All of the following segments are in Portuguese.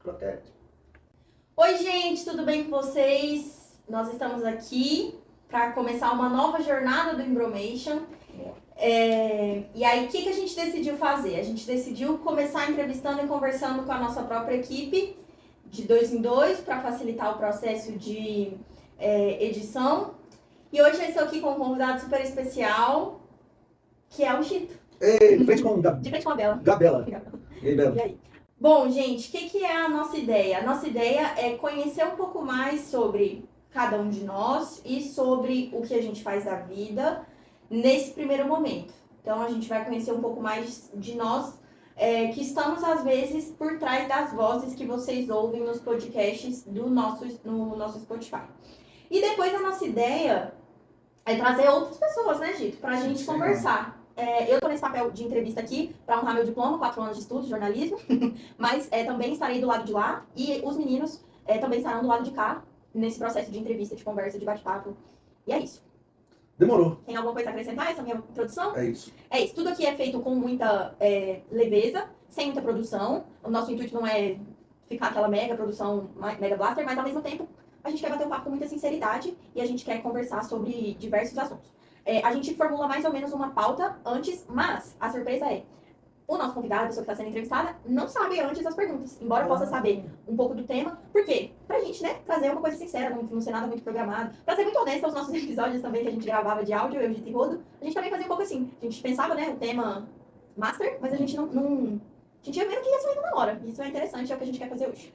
Protege. Oi, gente, tudo bem com vocês? Nós estamos aqui para começar uma nova jornada do Embromation. E aí, o que a gente decidiu fazer? A gente decidiu começar entrevistando e conversando com a nossa própria equipe, de 2 em 2, para facilitar o processo de edição. E hoje eu estou aqui com um convidado super especial, que é o Gito. Ei, de frente com De frente com a Bela. Gabela. E aí, Bela? E aí? Bom, gente, o que é a nossa ideia? A nossa ideia é conhecer um pouco mais sobre cada um de nós e sobre o que a gente faz da vida nesse primeiro momento. Então, a gente vai conhecer um pouco mais de nós, que estamos, às vezes, por trás das vozes que vocês ouvem nos podcasts no nosso Spotify. E depois, a nossa ideia é trazer outras pessoas, né, Gito? Pra gente conversar. Eu tô nesse papel de entrevista aqui para honrar meu diploma, 4 anos de estudo de jornalismo, mas também estarei do lado de lá e os meninos também estarão do lado de cá, nesse processo de entrevista, de conversa, de bate-papo. E é isso. Demorou. Tem alguma coisa a acrescentar essa minha introdução? É isso. É isso. Tudo aqui é feito com muita leveza, sem muita produção. O nosso intuito não é ficar aquela mega produção, mega blaster, mas ao mesmo tempo a gente quer bater um papo com muita sinceridade e a gente quer conversar sobre diversos assuntos. A gente formula mais ou menos uma pauta antes, mas a surpresa é, o nosso convidado, a pessoa que está sendo entrevistada, não sabe antes as perguntas, embora possa saber um pouco do tema. Por quê? Pra gente, né, trazer uma coisa sincera, não ser nada muito programado. Pra ser muito honesta, os nossos episódios também que a gente gravava de áudio, eu, Gito e Rodo, a gente também fazia um pouco assim. A gente pensava, né, o tema master, mas a gente não a gente ia vendo que ia saindo na hora. Isso é interessante, é o que a gente quer fazer hoje.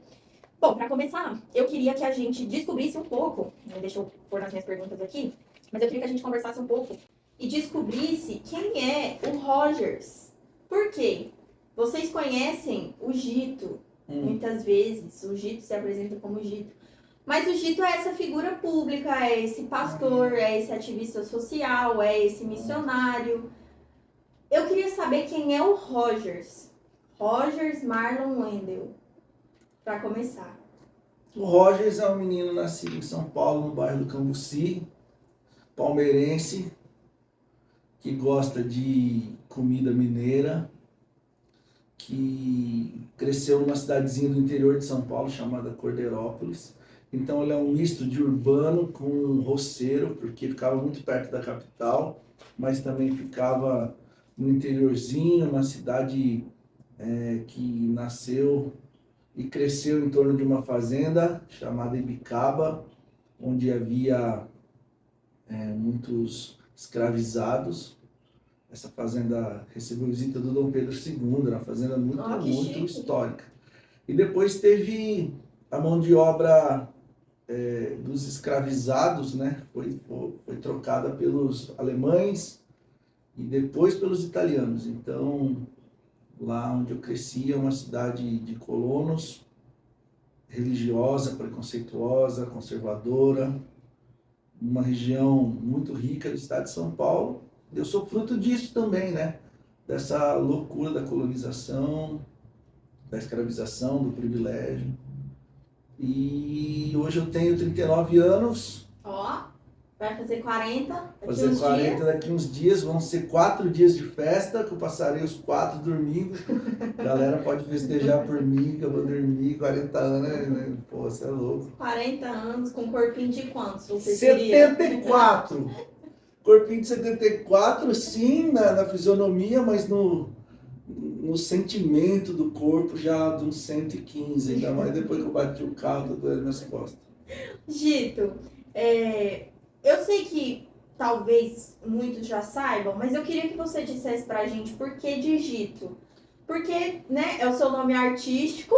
Bom, pra começar, eu queria que a gente descobrisse um pouco, deixa eu pôr nas minhas perguntas aqui, mas eu queria que a gente conversasse um pouco e descobrisse quem é o Rogers. Por quê? Vocês conhecem o Gito, muitas vezes. O Gito se apresenta como Gito. Mas o Gito é essa figura pública, é esse pastor, é esse ativista social, é esse missionário. Eu queria saber quem é o Rogers. Rogers Marlon Wendel. Para começar. O Rogers é um menino nascido em São Paulo, no bairro do Cambuci, palmeirense, que gosta de comida mineira, que cresceu numa cidadezinha do interior de São Paulo chamada Cordeirópolis. Então ele é um misto de urbano com roceiro, porque ficava muito perto da capital, mas também ficava no interiorzinho, uma cidade que nasceu e cresceu em torno de uma fazenda chamada Ibicaba, onde havia muitos escravizados. Essa fazenda recebeu visita do Dom Pedro II, era uma fazenda muito histórica. E depois teve a mão de obra dos escravizados, né? Foi trocada pelos alemães e depois pelos italianos. Então, lá onde eu cresci é uma cidade de colonos, religiosa, preconceituosa, conservadora, uma região muito rica do estado de São Paulo. Eu sou fruto disso também, né? Dessa loucura da colonização, da escravização, do privilégio. E hoje eu tenho 39 anos. Ó, vai fazer 40 daqui Fazer 40 daqui uns dias. Vão ser 4 dias de festa, que eu passarei os 4 dormindo. A galera pode festejar por mim, que eu vou dormir 40 anos, né? Pô, você é louco. 40 anos com corpinho de quantos? 74! Corpinho de 74, sim, na fisionomia, mas no sentimento do corpo já de uns 115, ainda mais depois que eu bati o carro, tô doendo nas costas. Gito, eu sei que talvez muitos já saibam, mas eu queria que você dissesse pra gente por que de Gito. Porque, né, é o seu nome artístico,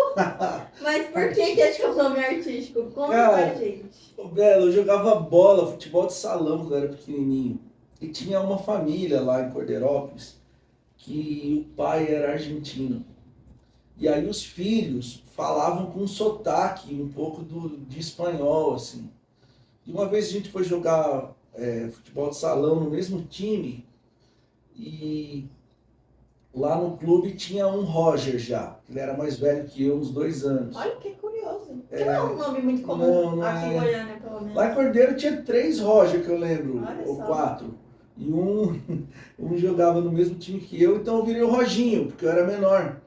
mas por que é seu nome artístico? Conta pra gente. Belo, eu jogava bola, futebol de salão quando eu era pequenininho. E tinha uma família lá em Cordeirópolis que o pai era argentino. E aí os filhos falavam com um sotaque um pouco de espanhol, assim. E uma vez a gente foi jogar futebol de salão no mesmo time e lá no clube tinha um Roger já. Ele era mais velho que eu, uns 2 anos. Olha que curioso. Que não é um nome muito comum aqui em Goiânia, pelo menos. Lá em Cordeiro tinha 3 Roger que eu lembro, Olha ou só. 4. E um jogava no mesmo time que eu, então eu virei o Roginho, porque eu era menor.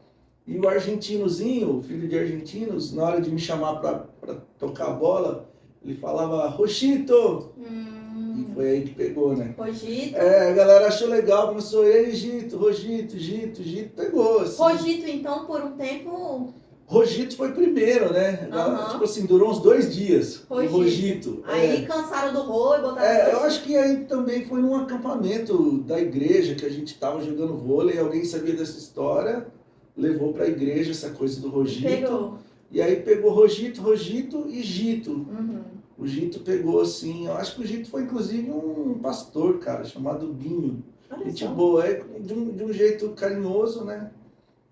E o argentinozinho, o filho de argentinos, na hora de me chamar para tocar a bola, ele falava, Rochito! E foi aí que pegou, né? Rogito. A galera achou legal, começou, ei, Gito, Rogito, Gito, pegou, assim. Rogito, então, por um tempo... Rogito foi primeiro, né? Uhum. Tipo assim, durou uns 2 dias. Rogito. Aí cansaram do Rô e botaram... Eu acho que aí também foi num acampamento da igreja que a gente tava jogando vôlei, alguém sabia dessa história, levou pra igreja essa coisa do Rogito. Pegou. E aí pegou Rogito e Gito. Uhum. O Gito pegou assim, eu acho que o Gito foi inclusive um pastor, cara, chamado Binho. Gente boa, de um jeito carinhoso, né?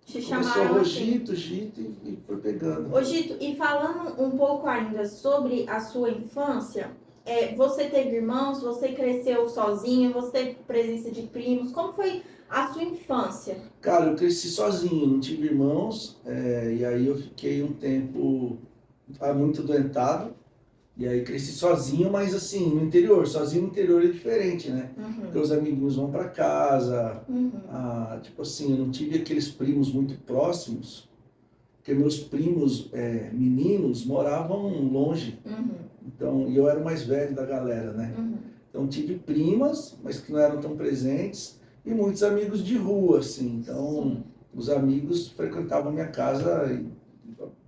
Te Começou chamaram Rogito, assim. Gito e foi pegando. Ô Gito, e falando um pouco ainda sobre a sua infância, você teve irmãos, você cresceu sozinho, você teve presença de primos, como foi a sua infância? Cara, eu cresci sozinho, não tive irmãos, e aí eu fiquei um tempo muito doentado, e aí cresci sozinho, mas assim, no interior, sozinho no interior é diferente, né? Porque os amiguinhos vão para casa, tipo assim, eu não tive aqueles primos muito próximos, porque meus primos meninos moravam longe, então, e eu era o mais velho da galera, né? Então tive primas, mas que não eram tão presentes, e muitos amigos de rua, assim, então os amigos frequentavam minha casa e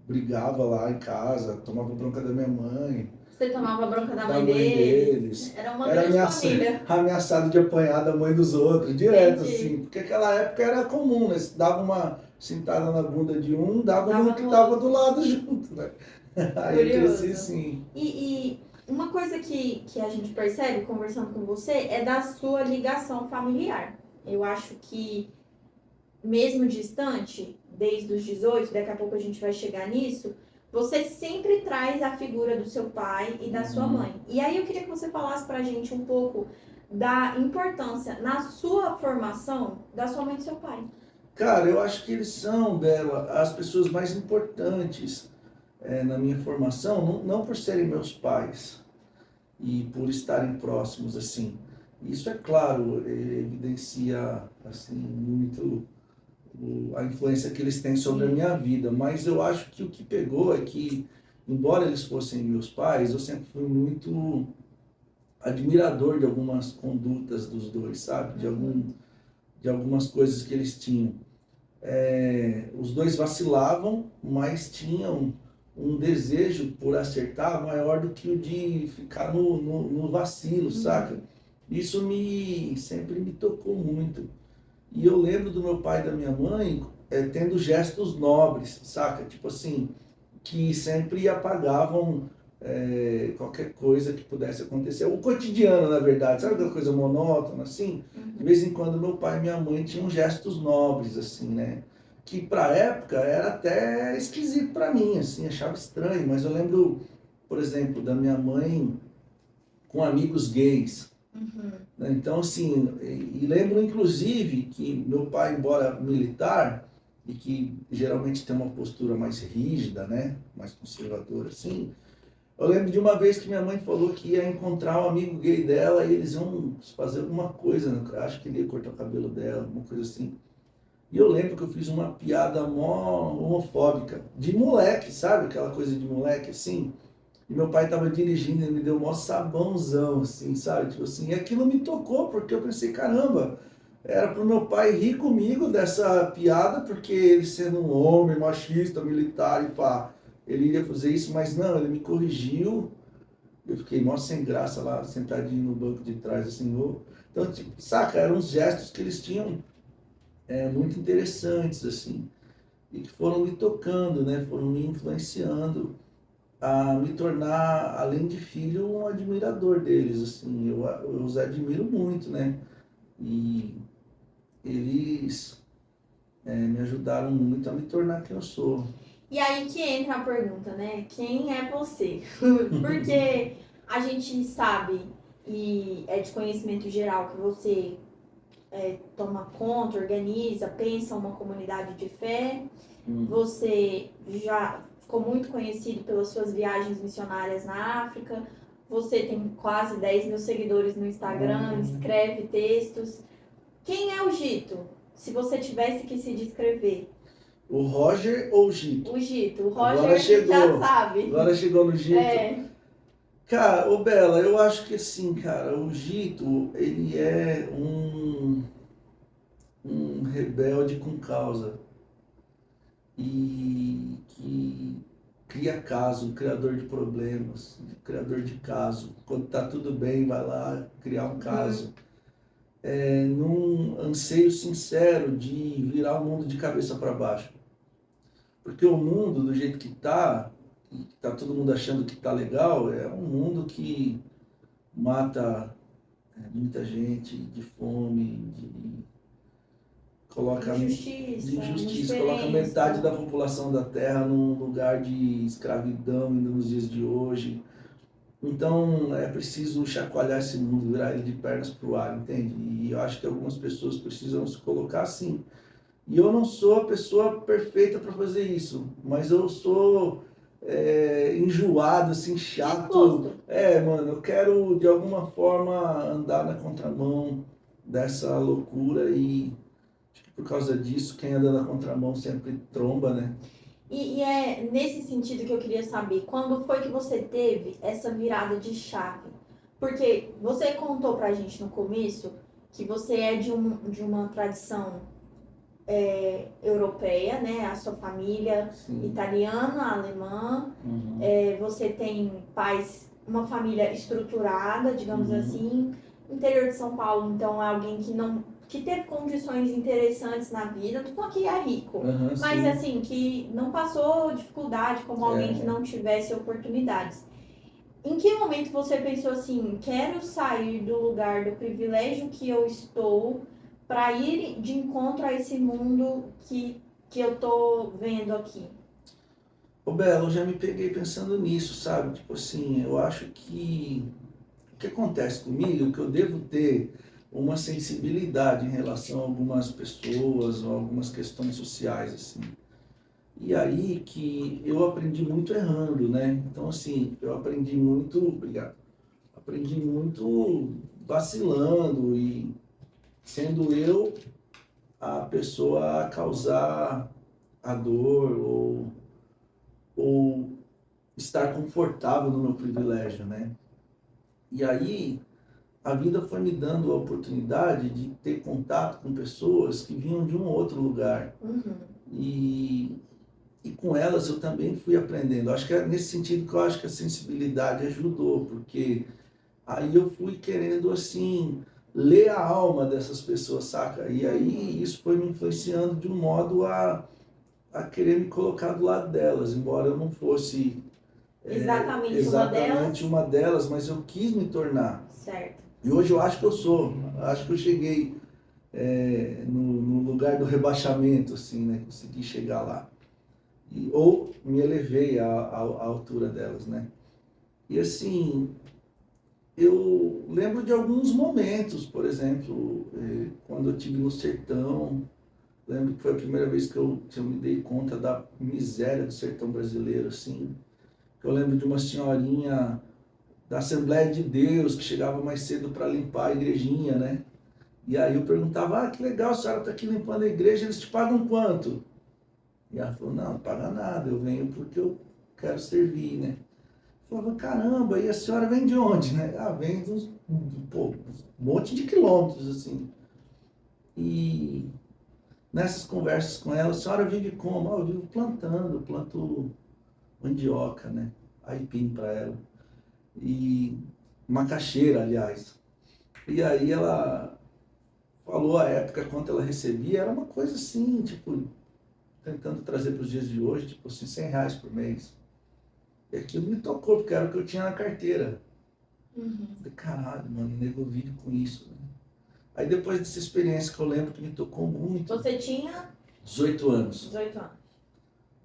brigava lá em casa, tomava bronca da minha mãe. Você tomava bronca da mãe deles? Era uma grande família. Ameaçado de apanhar da mãe dos outros, direto. Entendi. Assim, porque aquela época era comum, né? Se dava uma sentada na bunda de um, dava no que tava do lado junto, né? Aí eu cresci assim. E uma coisa que a gente percebe conversando com você é da sua ligação familiar. Eu acho que, mesmo distante, desde os 18, daqui a pouco a gente vai chegar nisso, você sempre traz a figura do seu pai e da sua mãe. E aí eu queria que você falasse pra gente um pouco da importância na sua formação da sua mãe e do seu pai. Cara, eu acho que eles são, Bela, as pessoas mais importantes na minha formação, não por serem meus pais e por estarem próximos, assim. Isso, é claro, evidencia, assim, muito a influência que eles têm sobre a minha vida, mas eu acho que o que pegou é que, embora eles fossem meus pais, eu sempre fui muito admirador de algumas condutas dos dois, sabe? De algumas coisas que eles tinham. Os dois vacilavam, mas tinham um desejo por acertar maior do que o de ficar no vacilo, saca? Isso sempre me tocou muito. E eu lembro do meu pai e da minha mãe tendo gestos nobres, saca? Tipo assim, que sempre apagavam qualquer coisa que pudesse acontecer. O cotidiano, na verdade, sabe aquela coisa monótona, assim? De vez em quando meu pai e minha mãe tinham gestos nobres, assim, né? Que pra época era até esquisito pra mim, assim, achava estranho. Mas eu lembro, por exemplo, da minha mãe com amigos gays. Então, assim, e lembro inclusive que meu pai, embora militar, e que geralmente tem uma postura mais rígida, né, mais conservadora, assim, eu lembro de uma vez que minha mãe falou que ia encontrar um amigo gay dela e eles iam fazer alguma coisa, acho que ele ia cortar o cabelo dela, alguma coisa assim. E eu lembro que eu fiz uma piada mó homofóbica, de moleque, sabe, aquela coisa de moleque, assim. E meu pai estava dirigindo e me deu um maior sabãozão, assim, sabe? Tipo assim, e aquilo me tocou, porque eu pensei, caramba, era pro meu pai rir comigo dessa piada, porque ele sendo um homem machista, militar e pá, ele iria fazer isso, mas não, ele me corrigiu. Eu fiquei mó sem graça lá, sentadinho no banco de trás, assim, então, tipo, saca, eram uns gestos que eles tinham muito interessantes, assim, e que foram me tocando, né? Foram me influenciando a me tornar, além de filho, um admirador deles, assim, eu os admiro muito, né, e eles me ajudaram muito a me tornar quem eu sou. E aí que entra a pergunta, né, quem é você? Porque a gente sabe, e é de conhecimento geral, que você toma conta, organiza, pensa uma comunidade de fé, você já ficou muito conhecido pelas suas viagens missionárias na África, você tem quase 10 mil seguidores no Instagram, escreve textos. Quem é o Gito? Se você tivesse que se descrever. O Roger ou o Gito? O Gito. O Agora Roger chegou. já sabe. Agora chegou no Gito. É. Cara, ô Bela, eu acho que assim, cara, o Gito, ele é um rebelde com causa. E que cria caso, um criador de problemas, um criador de caso. Quando tá tudo bem, vai lá criar um caso. Num anseio sincero de virar o mundo de cabeça para baixo. Porque o mundo, do jeito que tá todo mundo achando que tá legal, é um mundo que mata muita gente de fome, coloca Injustiça, coloca metade da indiferença. população da Terra num lugar de escravidão ainda nos dias de hoje. Então é preciso chacoalhar esse mundo, virar ele de pernas para o ar, entende? E eu acho que algumas pessoas precisam se colocar assim. E eu não sou a pessoa perfeita para fazer isso, mas eu sou enjoado, assim, chato. Disposto. Mano, eu quero de alguma forma andar na contramão dessa loucura e acho que por causa disso, quem anda na contramão sempre tromba, né? E é nesse sentido que eu queria saber, quando foi que você teve essa virada de chave? Porque você contou pra gente no começo que você é de uma tradição europeia, né? A sua família Sim. italiana, alemã, Uhum. você tem pais, uma família estruturada, digamos Uhum. assim, interior de São Paulo, então é alguém que teve condições interessantes na vida, não tô falando que é rico, Uhum, mas sim. assim, que não passou dificuldade como alguém que não tivesse oportunidades. Em que momento você pensou assim, quero sair do lugar do privilégio que eu estou para ir de encontro a esse mundo que eu tô vendo aqui? Ô Bela, eu já me peguei pensando nisso, sabe? Tipo assim, eu acho que o que acontece comigo é que eu devo ter uma sensibilidade em relação a algumas pessoas ou algumas questões sociais, assim. E aí que eu aprendi muito errando, né? Então, assim, eu aprendi muito, obrigado, aprendi muito vacilando e sendo eu a pessoa a causar a dor ou estar confortável no meu privilégio, né? E aí a vida foi me dando a oportunidade de ter contato com pessoas que vinham de um outro lugar. Uhum. E com elas eu também fui aprendendo. Acho que é nesse sentido que eu acho que a sensibilidade ajudou, porque aí eu fui querendo, assim, ler a alma dessas pessoas, saca? E aí isso foi me influenciando de um modo a querer me colocar do lado delas, embora eu não fosse exatamente uma delas, mas eu quis me tornar. Certo. E hoje eu acho que eu sou. Acho que eu cheguei no lugar do rebaixamento, assim, né? Consegui chegar lá. Ou me elevei à altura delas, né? E assim, eu lembro de alguns momentos, por exemplo, quando eu estive no sertão, lembro que foi a primeira vez que eu me dei conta da miséria do sertão brasileiro, assim. Eu lembro de uma senhorinha da Assembleia de Deus que chegava mais cedo para limpar a igrejinha, né? E aí eu perguntava, que legal, a senhora está aqui limpando a igreja, eles te pagam quanto? E ela falou, não paga nada, eu venho porque eu quero servir, né? Eu falava, caramba, e a senhora vem de onde, né? Vem de um monte de quilômetros, assim. E nessas conversas com ela, a senhora vive como? Eu vivo plantando, planto mandioca, né? Aipim para ela. E macaxeira, aliás. E aí ela falou a época quanto ela recebia, era uma coisa assim, tipo, tentando trazer para os dias de hoje, tipo assim, R$100 por mês. E aquilo me tocou, porque era o que eu tinha na carteira. Uhum. Falei, caralho, mano, o nego vive com isso. Né? Aí depois dessa experiência que eu lembro que me tocou muito. Você tinha 18 anos. 18 anos.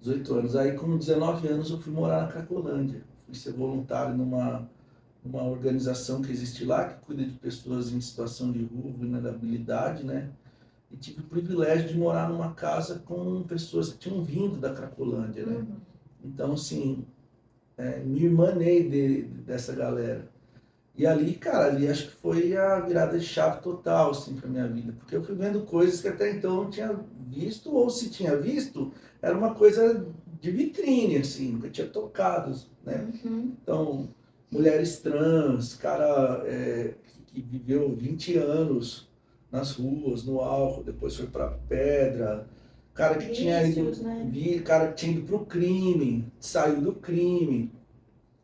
18 anos. Aí com 19 anos eu fui morar na Cracolândia. Fui ser voluntário numa organização que existe lá, que cuida de pessoas em situação de rua, vulnerabilidade, né? E tive o privilégio de morar numa casa com pessoas que tinham vindo da Cracolândia, né? Uhum. Então, assim, me irmanei dessa galera. E ali, cara, ali acho que foi a virada de chave total, assim, pra minha vida. Porque eu fui vendo coisas que até então eu não tinha visto, ou se tinha visto, era uma coisa de vitrine, assim, nunca tinha tocado, né? Uhum. Então, mulheres trans, cara que viveu 20 anos nas ruas, no álcool, depois foi pra pedra, cara que tinha ido, Vícios, né? cara que tinha ido pro crime, saiu do crime.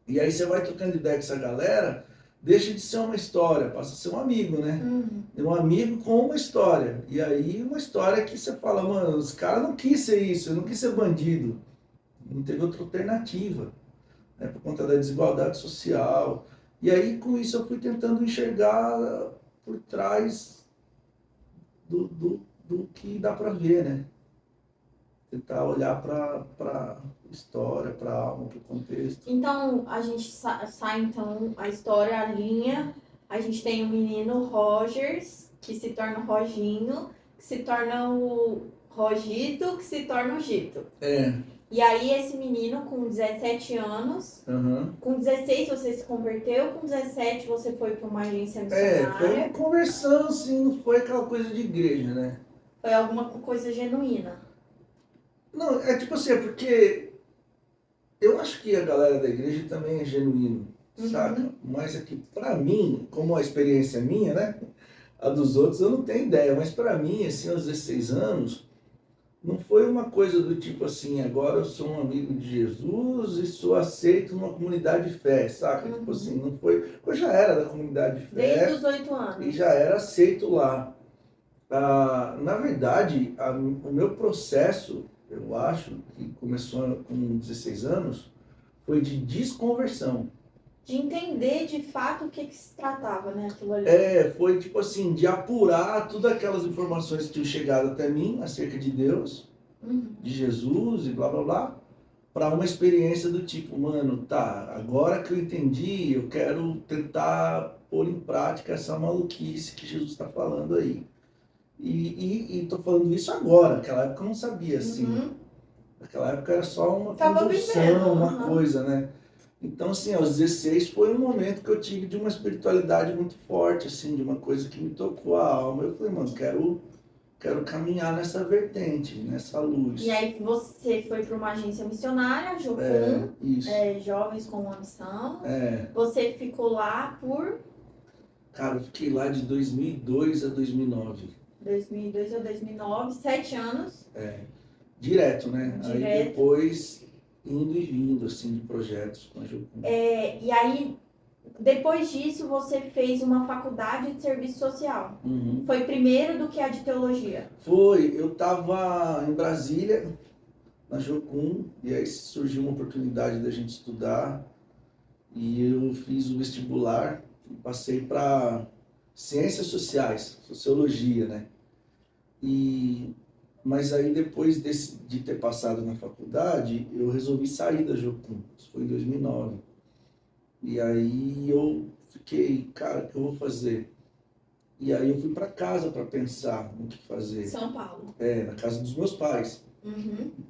E aí você vai trocando ideia com essa galera, deixa de ser uma história, passa a ser um amigo, né? Uhum. É um amigo com uma história. E aí uma história que você fala, mano, os caras não quis ser isso, não quis ser bandido. Não teve outra alternativa, né? Por conta da desigualdade social. E aí com isso eu fui tentando enxergar por trás do que dá para ver, né? Tentar olhar para história, para alma, para o contexto. Então, a gente sai, então, a história, a linha. A gente tem o menino Rogers, que se torna o Roginho, que se torna o Rogito, que se torna o Gito. É. E aí, esse menino, com 17 anos, Uhum. com 16 você se converteu, com 17 você foi para uma agência Foi uma missionária. conversão, assim, não foi aquela coisa de igreja, né? Foi alguma coisa genuína. Não, é tipo assim, é porque eu acho que a galera da igreja também é genuíno, saca? Mas é que pra mim, como a experiência é minha, né? A dos outros eu não tenho ideia, mas pra mim, assim, aos 16 anos, não foi uma coisa do tipo assim, agora eu sou um amigo de Jesus e sou aceito numa comunidade de fé, saca? Tipo assim, não foi. Eu já era da comunidade de Desde fé os 8 anos. e já era aceito lá. Na verdade, o meu processo, eu acho, que começou com 16 anos, foi de desconversão. De entender de fato o que se tratava, né? Aquilo ali. Foi tipo assim, de apurar todas aquelas informações que tinham chegado até mim acerca de Deus, de Jesus e blá blá blá, para uma experiência do tipo, mano, tá, agora que eu entendi, eu quero tentar pôr em prática essa maluquice que Jesus está falando aí. E tô falando isso agora, naquela época eu não sabia assim. Naquela época era só uma Tava convulsão, vivendo, uma coisa, né? Então, assim, aos 16 foi um momento que eu tive de uma espiritualidade muito forte, assim, de uma coisa que me tocou a alma. Eu falei, mano, quero caminhar nessa vertente, nessa luz. E aí você foi para uma agência missionária, Jocum, Isso. Jovens com uma Missão. É. Você ficou lá por Cara, eu fiquei lá de 2002 a 2009. 2002 a 2009, 7 anos. Direto, né? Direto. Aí depois indo e vindo, assim, de projetos com a Jocum. E aí, depois disso, você fez uma faculdade de serviço social. Foi primeiro do que a de teologia? Foi. Eu estava em Brasília, na Jocum, e aí surgiu uma oportunidade da gente estudar, e eu fiz o vestibular e passei para Ciências Sociais, Sociologia, né? Mas aí depois de ter passado na faculdade, eu resolvi sair da Jocum, isso foi em 2009. E aí eu fiquei, cara, o que eu vou fazer? E aí eu fui para casa para pensar no que fazer. São Paulo. Na casa dos meus pais.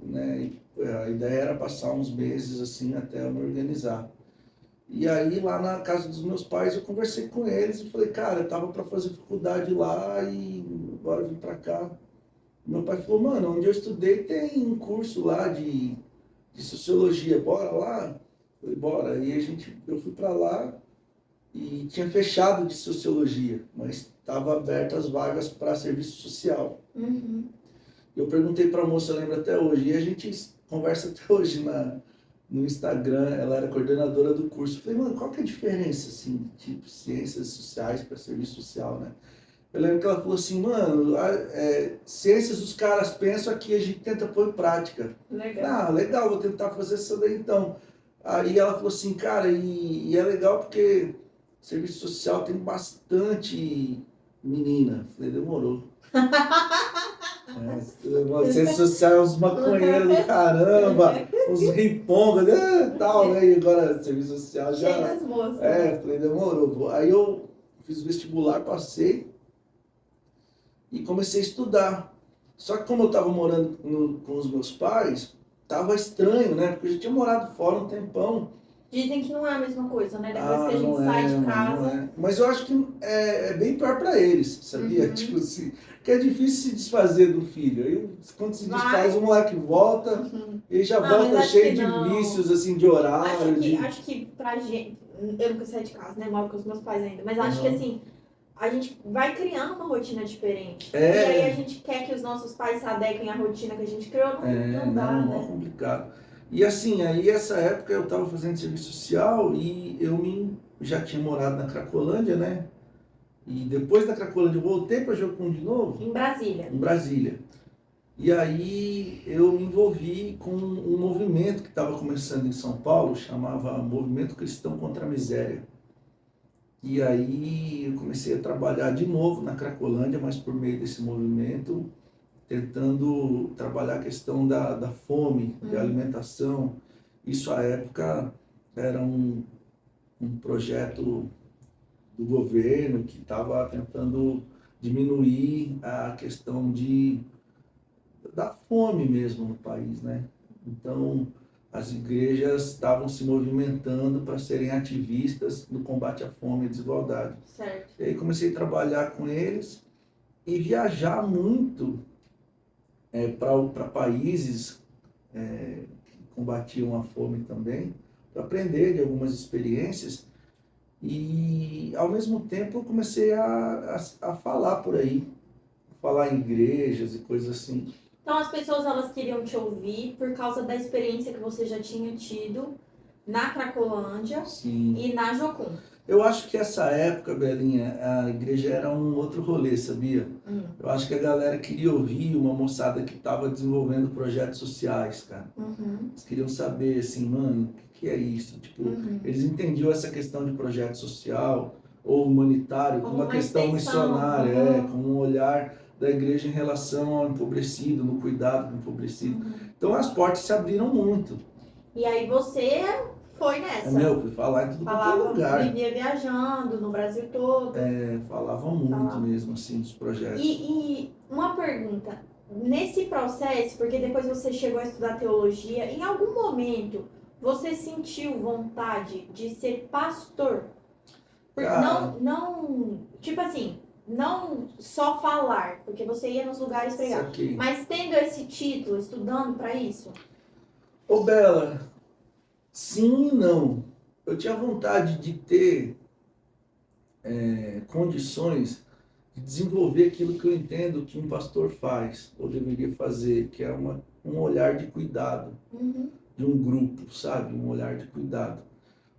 Né? E a ideia era passar uns meses assim até eu me organizar. E aí lá na casa dos meus pais eu conversei com eles e falei, cara, eu tava para fazer faculdade lá e agora eu vim para cá. Meu pai falou, mano, onde eu estudei tem um curso lá de sociologia, bora lá? Eu falei, bora. E eu fui para lá e tinha fechado de sociologia, mas estava abertas as vagas para serviço social. Eu perguntei para a moça, eu lembro até hoje, e a gente conversa até hoje no Instagram, ela era coordenadora do curso. Eu falei, mano, qual que é a diferença, assim, tipo, ciências sociais para serviço social, né? Eu lembro que ela falou assim, mano, ciências os caras pensam, aqui a gente tenta pôr em prática. Legal. Legal, vou tentar fazer isso daí então. Aí ela falou assim, cara, e é legal porque serviço social tem bastante menina. Eu falei, demorou. Ciência social é uns maconheiros do caramba, uns ripongas, tal, né? E agora serviço social já... Cheio das moças. Falei, demorou. Aí eu fiz o vestibular, passei e comecei a estudar. Só que como eu estava morando com os meus pais, tava estranho, né? Porque eu já tinha morado fora um tempão. Dizem que não é a mesma coisa, né? Depois que a gente não sai é, de mano, casa. não é. Mas eu acho que é bem pior para eles, sabia? Uhum. Tipo assim, que é difícil se desfazer do filho. Aí, quando se desfaz, Vai. o moleque volta, Uhum. e já Ah, mas volta acho que cheio de não. vícios, assim, de horário, de... Acho que pra gente. Eu nunca saí de casa, né? Moro com os meus pais ainda. Mas acho que Aham. assim, a gente vai criando uma rotina diferente. E aí a É, gente quer que os nossos pais se adequem à rotina que a gente criou, não dá, não, mó né? complicado. E assim, aí essa época eu estava fazendo serviço social e já tinha morado na Cracolândia, né? E depois da Cracolândia eu voltei para Jocum de novo, Em Brasília. em Brasília. E aí eu me envolvi com um movimento que estava começando em São Paulo, chamava Movimento Cristão contra a Miséria. E aí eu comecei a trabalhar de novo na Cracolândia, mas por meio desse movimento, tentando trabalhar a questão da fome, de alimentação. Isso à época era um projeto do governo que estava tentando diminuir a questão da fome mesmo no país, né? Então, as igrejas estavam se movimentando para serem ativistas no combate à fome e à desigualdade. Certo. E aí comecei a trabalhar com eles e viajar muito para países que combatiam a fome também, para aprender de algumas experiências. E, ao mesmo tempo, eu comecei a falar por aí, falar em igrejas e coisas assim. Então as pessoas elas queriam te ouvir por causa da experiência que você já tinha tido na Cracolândia Sim. e na Jocum. Eu acho que essa época, Belinha, a igreja era um outro rolê, sabia? Eu acho que a galera queria ouvir uma moçada que estava desenvolvendo projetos sociais, cara. Eles queriam saber, assim, mano, o que é isso? Tipo, eles entendiam essa questão de projeto social ou humanitário como uma questão missionária, como um olhar da igreja em relação ao empobrecido, no cuidado com o empobrecido. Então as portas se abriram muito. E aí você foi nessa. Fui falar em tudo quanto é lugar. Vivia viajando no Brasil todo. Falava muito mesmo, assim, dos projetos. E uma pergunta, nesse processo, porque depois você chegou a estudar teologia, em algum momento você sentiu vontade de ser pastor? Não, tipo assim, não só falar, porque você ia nos lugares pregar, mas tendo esse título, estudando para isso? Ô Bela, sim e não. Eu tinha vontade de ter condições de desenvolver aquilo que eu entendo que um pastor faz, ou deveria fazer, que é um olhar de cuidado de um grupo, sabe? Um olhar de cuidado.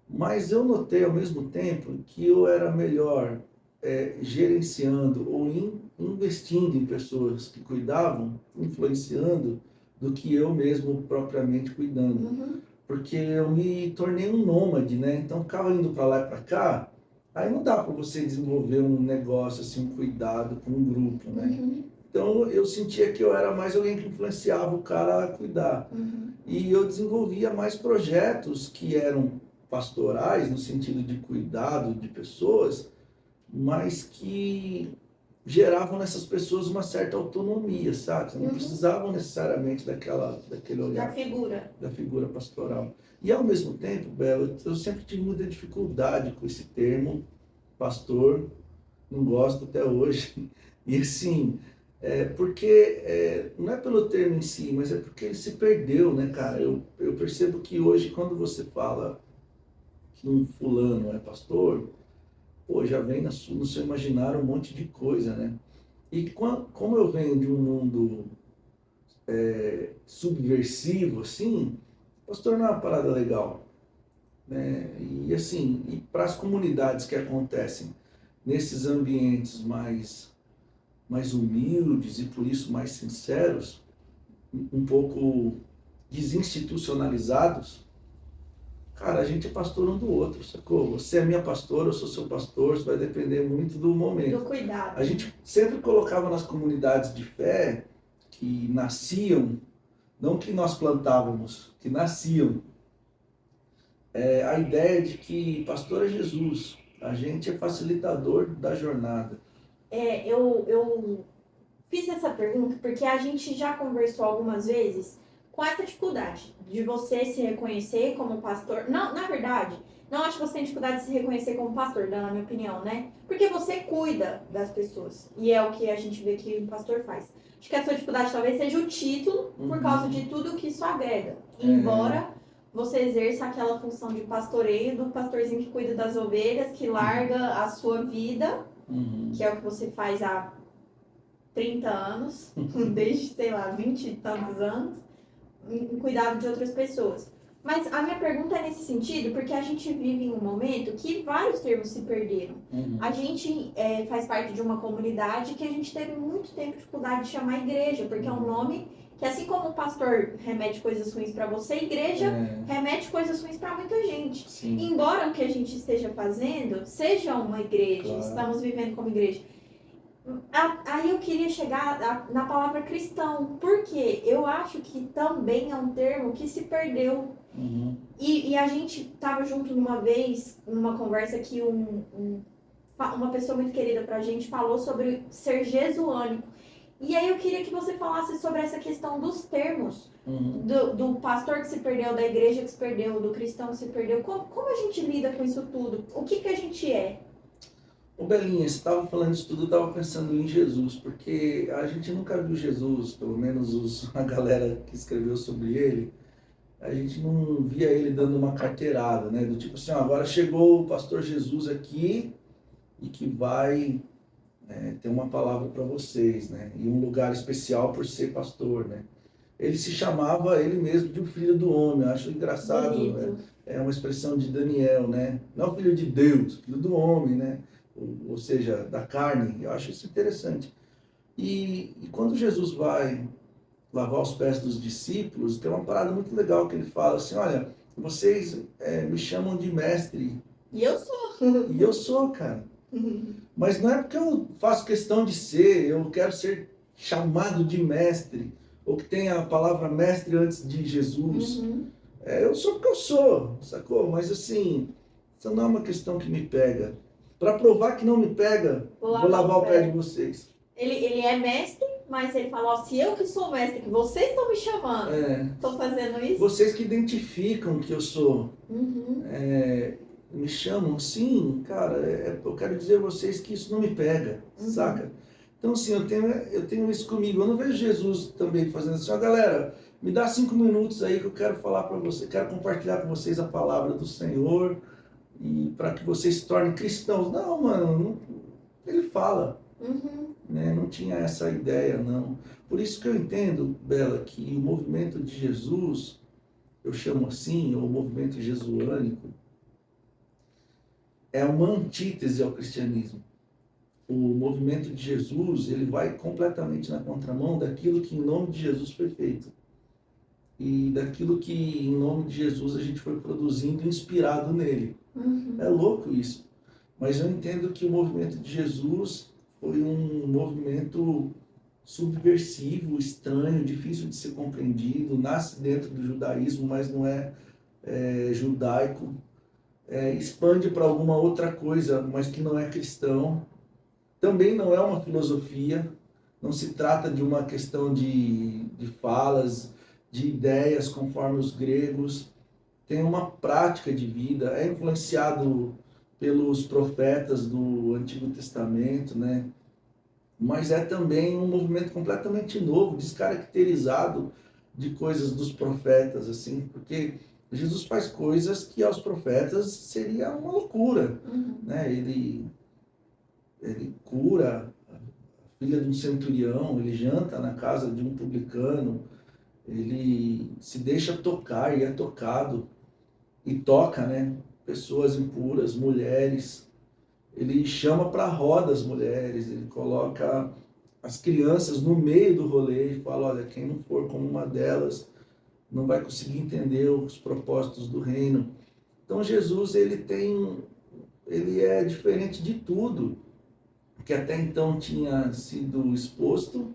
Mas eu notei ao mesmo tempo que eu era melhor gerenciando ou investindo em pessoas que cuidavam, influenciando, do que eu mesmo propriamente cuidando. Porque eu me tornei um nômade, né? Então ficava indo para lá e para cá, aí não dá para você desenvolver um negócio, assim, um cuidado com um grupo, né? Então eu sentia que eu era mais alguém que influenciava o cara a cuidar. E eu desenvolvia mais projetos que eram pastorais, no sentido de cuidado de pessoas, mas que geravam nessas pessoas uma certa autonomia, sabe? Não precisavam necessariamente daquele olhar. Da figura pastoral. E ao mesmo tempo, Bela, eu sempre tive muita dificuldade com esse termo, pastor, não gosto até hoje. E assim, porque não é pelo termo em si, mas é porque ele se perdeu, né, cara? Eu percebo que hoje, quando você fala que um fulano é pastor, pô, já vem no seu imaginário um monte de coisa, né? E como eu venho de um mundo subversivo, assim, pastor não é uma parada legal, né? E assim, e para as comunidades que acontecem nesses ambientes mais humildes e por isso mais sinceros, um pouco desinstitucionalizados, cara, a gente é pastor um do outro, sacou? Você é minha pastora, eu sou seu pastor, isso vai depender muito do momento. Do cuidado. A gente sempre colocava nas comunidades de fé que nasciam, não que nós plantávamos, que nasciam, a ideia de que pastor é Jesus, a gente é facilitador da jornada. Eu fiz essa pergunta porque a gente já conversou algumas vezes com essa dificuldade de você se reconhecer como pastor. Não, na verdade, não acho que você tem dificuldade de se reconhecer como pastor, na minha opinião, né? Porque você cuida das pessoas. E é o que a gente vê que o pastor faz. Acho que a sua dificuldade talvez seja o título, por causa de tudo que isso agrega. Embora você exerça aquela função de pastoreio do pastorzinho que cuida das ovelhas, que larga a sua vida, que é o que você faz há 30 anos, desde, sei lá, 20 e tantos anos, em cuidado de outras pessoas. Mas a minha pergunta é nesse sentido, porque a gente vive em um momento que vários termos se perderam. A gente faz parte de uma comunidade que a gente teve muito tempo de dificuldade de chamar igreja, porque é um nome que, assim como o pastor remete coisas ruins para você, a igreja remete coisas ruins para muita gente. Sim. Embora o que a gente esteja fazendo seja uma igreja, Claro. Estamos vivendo como igreja. Aí eu queria chegar na palavra cristão, porque eu acho que também é um termo que se perdeu. E a gente estava junto numa vez, numa conversa que uma pessoa muito querida pra gente falou sobre ser jesuânico. E aí eu queria que você falasse sobre essa questão dos termos, do pastor que se perdeu, da igreja que se perdeu, do cristão que se perdeu. Como a gente lida com isso tudo? O que a gente é? Ô Belinha, você estava falando isso tudo, eu estava pensando em Jesus, porque a gente nunca viu Jesus, pelo menos a galera que escreveu sobre ele, a gente não via ele dando uma carteirada, né? Do tipo assim, ó, agora chegou o pastor Jesus aqui e que vai ter uma palavra para vocês, né? E um lugar especial por ser pastor, né? Ele se chamava ele mesmo de um filho do homem, eu acho engraçado, é uma expressão de Daniel, né? Não filho de Deus, filho do homem, né? Ou seja, da carne. Eu acho isso interessante. E quando Jesus vai lavar os pés dos discípulos, tem uma parada muito legal que ele fala assim, olha, vocês me chamam de mestre. E eu sou. E eu sou, cara. Mas não é porque eu faço questão de ser, eu quero ser chamado de mestre, ou que tenha a palavra mestre antes de Jesus. Eu sou porque eu sou, sacou? Mas assim, isso não é uma questão que me pega. Para provar que não me pega, vou lavar o pé de vocês. Ele é mestre, mas ele fala, ó, se eu que sou mestre, que vocês estão me chamando, estou fazendo isso. Vocês que identificam que eu sou, me chamam, sim, cara, eu quero dizer a vocês que isso não me pega, saca? Então, assim, eu tenho isso comigo. Eu não vejo Jesus também fazendo assim, ó, galera, me dá 5 minutos aí que eu quero falar para vocês, quero compartilhar com vocês a palavra do Senhor, e para que vocês se tornem cristãos. Não, mano, ele fala. Né? Não tinha essa ideia, não. Por isso que eu entendo, Bela, que o movimento de Jesus, eu chamo assim, o movimento jesuânico, é uma antítese ao cristianismo. O movimento de Jesus, ele vai completamente na contramão daquilo que em nome de Jesus foi feito. E daquilo que em nome de Jesus a gente foi produzindo inspirado nele. É louco isso. Mas eu entendo que o movimento de Jesus foi um movimento subversivo, estranho, difícil de ser compreendido, nasce dentro do judaísmo, mas não é judaico, expande para alguma outra coisa, mas que não é cristão. Também não é uma filosofia, não se trata de uma questão de falas, de ideias conforme os gregos, tem uma prática de vida, é influenciado pelos profetas do Antigo Testamento, né? Mas é também um movimento completamente novo, descaracterizado de coisas dos profetas, assim, porque Jesus faz coisas que aos profetas seria uma loucura, né? Ele cura a filha de um centurião, ele janta na casa de um publicano, ele se deixa tocar e é tocado, e toca, né? Pessoas impuras, mulheres. Ele chama para a roda as mulheres, ele coloca as crianças no meio do rolê e fala, olha, quem não for como uma delas não vai conseguir entender os propósitos do reino. Então Jesus, ele é diferente de tudo que até então tinha sido exposto,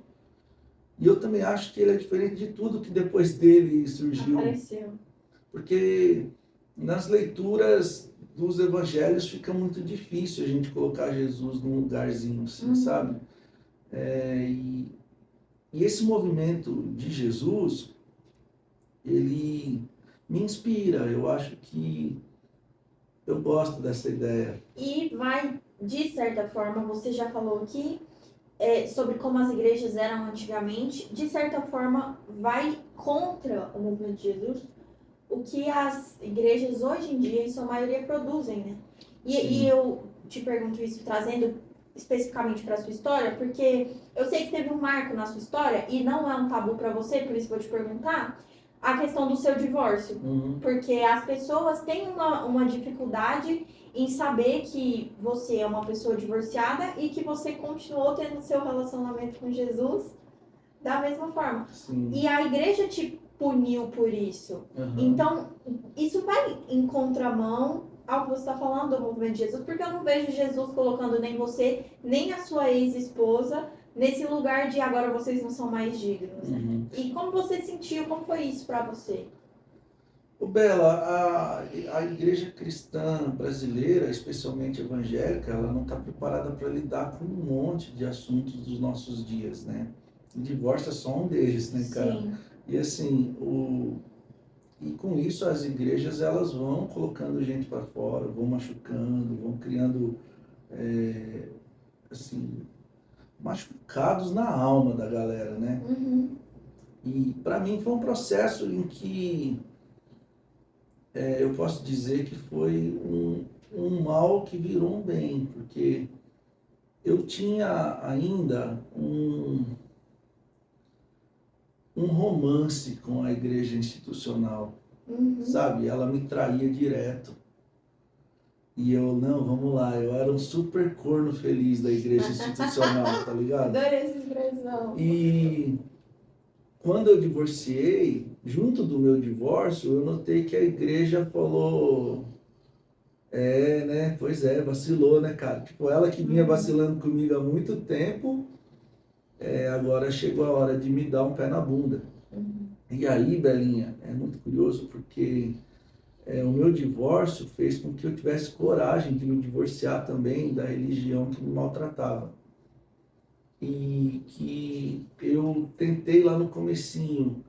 e eu também acho que ele é diferente de tudo que depois dele surgiu. Apareceu. Porque nas leituras dos evangelhos fica muito difícil a gente colocar Jesus num lugarzinho, assim, sabe? E esse movimento de Jesus, ele me inspira. Eu acho que eu gosto dessa ideia. E vai, de certa forma, você já falou aqui, sobre como as igrejas eram antigamente, de certa forma, vai contra o movimento de Jesus, o que as igrejas hoje em dia, em sua maioria, produzem, né? E eu te pergunto isso trazendo especificamente para a sua história, porque eu sei que teve um marco na sua história, e não é um tabu para você, por isso vou te perguntar, a questão do seu divórcio. Porque as pessoas têm uma dificuldade em saber que você é uma pessoa divorciada e que você continuou tendo seu relacionamento com Jesus da mesma forma. Sim. E a igreja te puniu por isso. Então, isso vai em contramão ao que você está falando do movimento de Jesus, porque eu não vejo Jesus colocando nem você, nem a sua ex-esposa nesse lugar de agora vocês não são mais dignos. Né? E como você sentiu, como foi isso para você? Bela, a igreja cristã brasileira, especialmente evangélica, ela não está preparada para lidar com um monte de assuntos dos nossos dias, né? O divórcio é só um deles, né, cara? Sim. E assim, e com isso as igrejas elas vão colocando gente para fora, vão machucando, vão criando, assim, machucados na alma da galera, né? E para mim foi um processo em que eu posso dizer que foi um mal que virou um bem, porque eu tinha ainda um romance com a igreja institucional, sabe? Ela me traía direto. E eu, não, vamos lá, eu era um super corno feliz da igreja institucional, tá ligado? Adorei essa expressão. E quando eu divorciei, junto do meu divórcio, eu notei que a igreja falou, né, pois é, vacilou, né, cara? Tipo, ela que vinha vacilando comigo há muito tempo, agora chegou a hora de me dar um pé na bunda. E aí, Belinha, é muito curioso porque o meu divórcio fez com que eu tivesse coragem de me divorciar também da religião que me maltratava. E que eu tentei lá no comecinho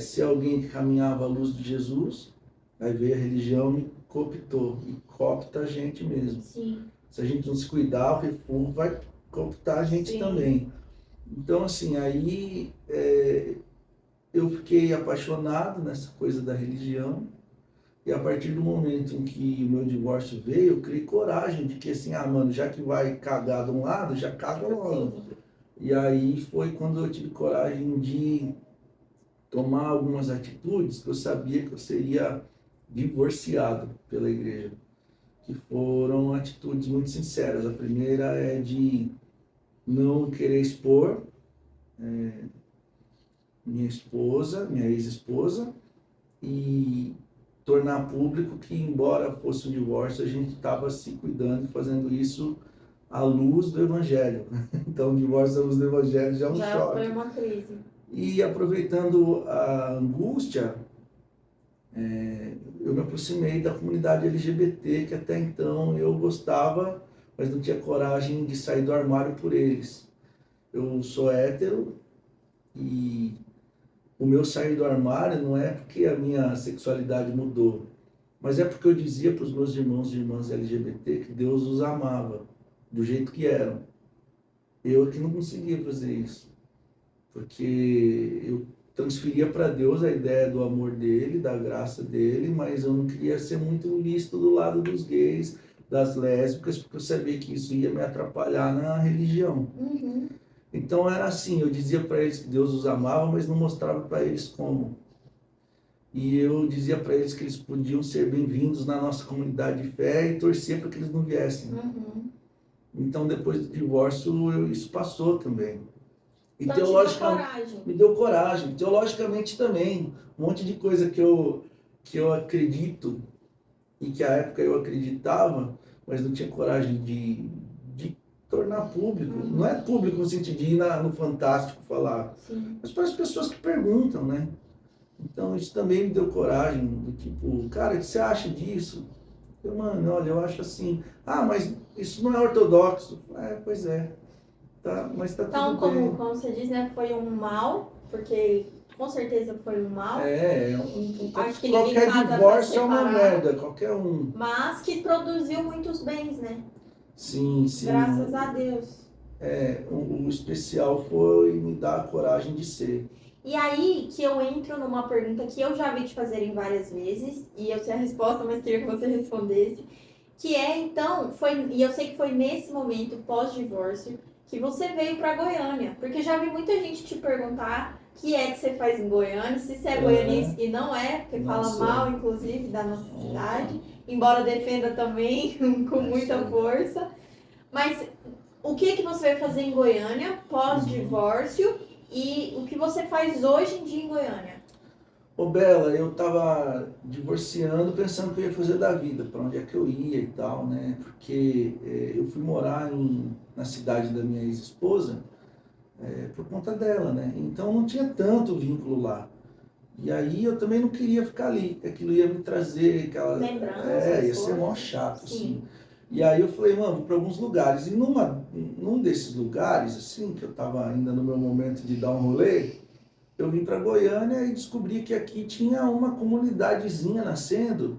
ser alguém que caminhava à luz de Jesus, aí veio a religião me cooptou, e coopta a gente mesmo. Sim. Se a gente não se cuidar, o refúgio vai cooptar a gente também. Então, assim, aí eu fiquei apaixonado nessa coisa da religião, e a partir do momento em que o meu divórcio veio, eu criei coragem de que assim, mano, já que vai cagar de um lado, já caga logo. E aí foi quando eu tive coragem de tomar algumas atitudes que eu sabia que eu seria divorciado pela igreja, que foram atitudes muito sinceras. A primeira é de não querer expor minha esposa, minha ex-esposa, e tornar público que, embora fosse um divórcio, a gente estava se cuidando e fazendo isso à luz do Evangelho. Então, o divórcio à luz do Evangelho já é um choque. Já foi uma crise. E aproveitando a angústia, eu me aproximei da comunidade LGBT, que até então eu gostava, mas não tinha coragem de sair do armário por eles. Eu sou hétero e o meu sair do armário não é porque a minha sexualidade mudou, mas é porque eu dizia para os meus irmãos e irmãs LGBT que Deus os amava do jeito que eram. Eu que não conseguia fazer isso, porque eu transferia para Deus a ideia do amor dele, da graça dele, mas eu não queria ser muito visto do lado dos gays, das lésbicas, porque eu sabia que isso ia me atrapalhar na religião. Então era assim, eu dizia para eles que Deus os amava, mas não mostrava para eles como. E eu dizia para eles que eles podiam ser bem-vindos na nossa comunidade de fé e torcia para que eles não viessem. Então depois do divórcio isso passou também. E então, teologicamente me deu coragem. Teologicamente também, um monte de coisa que eu acredito e que à época eu acreditava, mas não tinha coragem de tornar público. Não é público no sentido de ir no Fantástico falar, mas para as pessoas que perguntam, né? Então isso também me deu coragem, do tipo, cara, o que você acha disso? Eu, mano, olha, eu acho assim, mas isso não é ortodoxo. Pois é, tá, mas tá então, tudo bem. Então, como você diz, né, foi um mal, porque com certeza foi um mal. Acho que ninguém qualquer casa pra divórcio é uma separar, merda, qualquer um. mas que produziu muitos bens, né? Sim, sim. Graças a Deus. O especial foi me dar a coragem de ser. E aí que eu entro numa pergunta que eu já vi te fazerem várias vezes, e eu sei a resposta, mas queria que você respondesse, que é, então, e eu sei que foi nesse momento, pós-divórcio, que você veio para Goiânia, porque já vi muita gente te perguntar o que é que você faz em Goiânia, se você é goianense, e não é, porque fala mal, inclusive, da nossa cidade, embora defenda também com muita força. Mas o que você vai fazer em Goiânia pós-divórcio e o que você faz hoje em dia em Goiânia? Ô Bela, eu tava divorciando pensando o que eu ia fazer da vida, para onde é que eu ia e tal, né? Porque eu fui morar na cidade da minha ex-esposa por conta dela, né? Então não tinha tanto vínculo lá. E aí eu também não queria ficar ali, aquilo ia me trazer aquela... Lembranças, ia ser mó coisas. chato, Sim. assim. E aí eu falei, mano, vou para alguns lugares. E num desses lugares, assim, que eu tava ainda no meu momento de dar um rolê, eu vim para Goiânia e descobri que aqui tinha uma comunidadezinha nascendo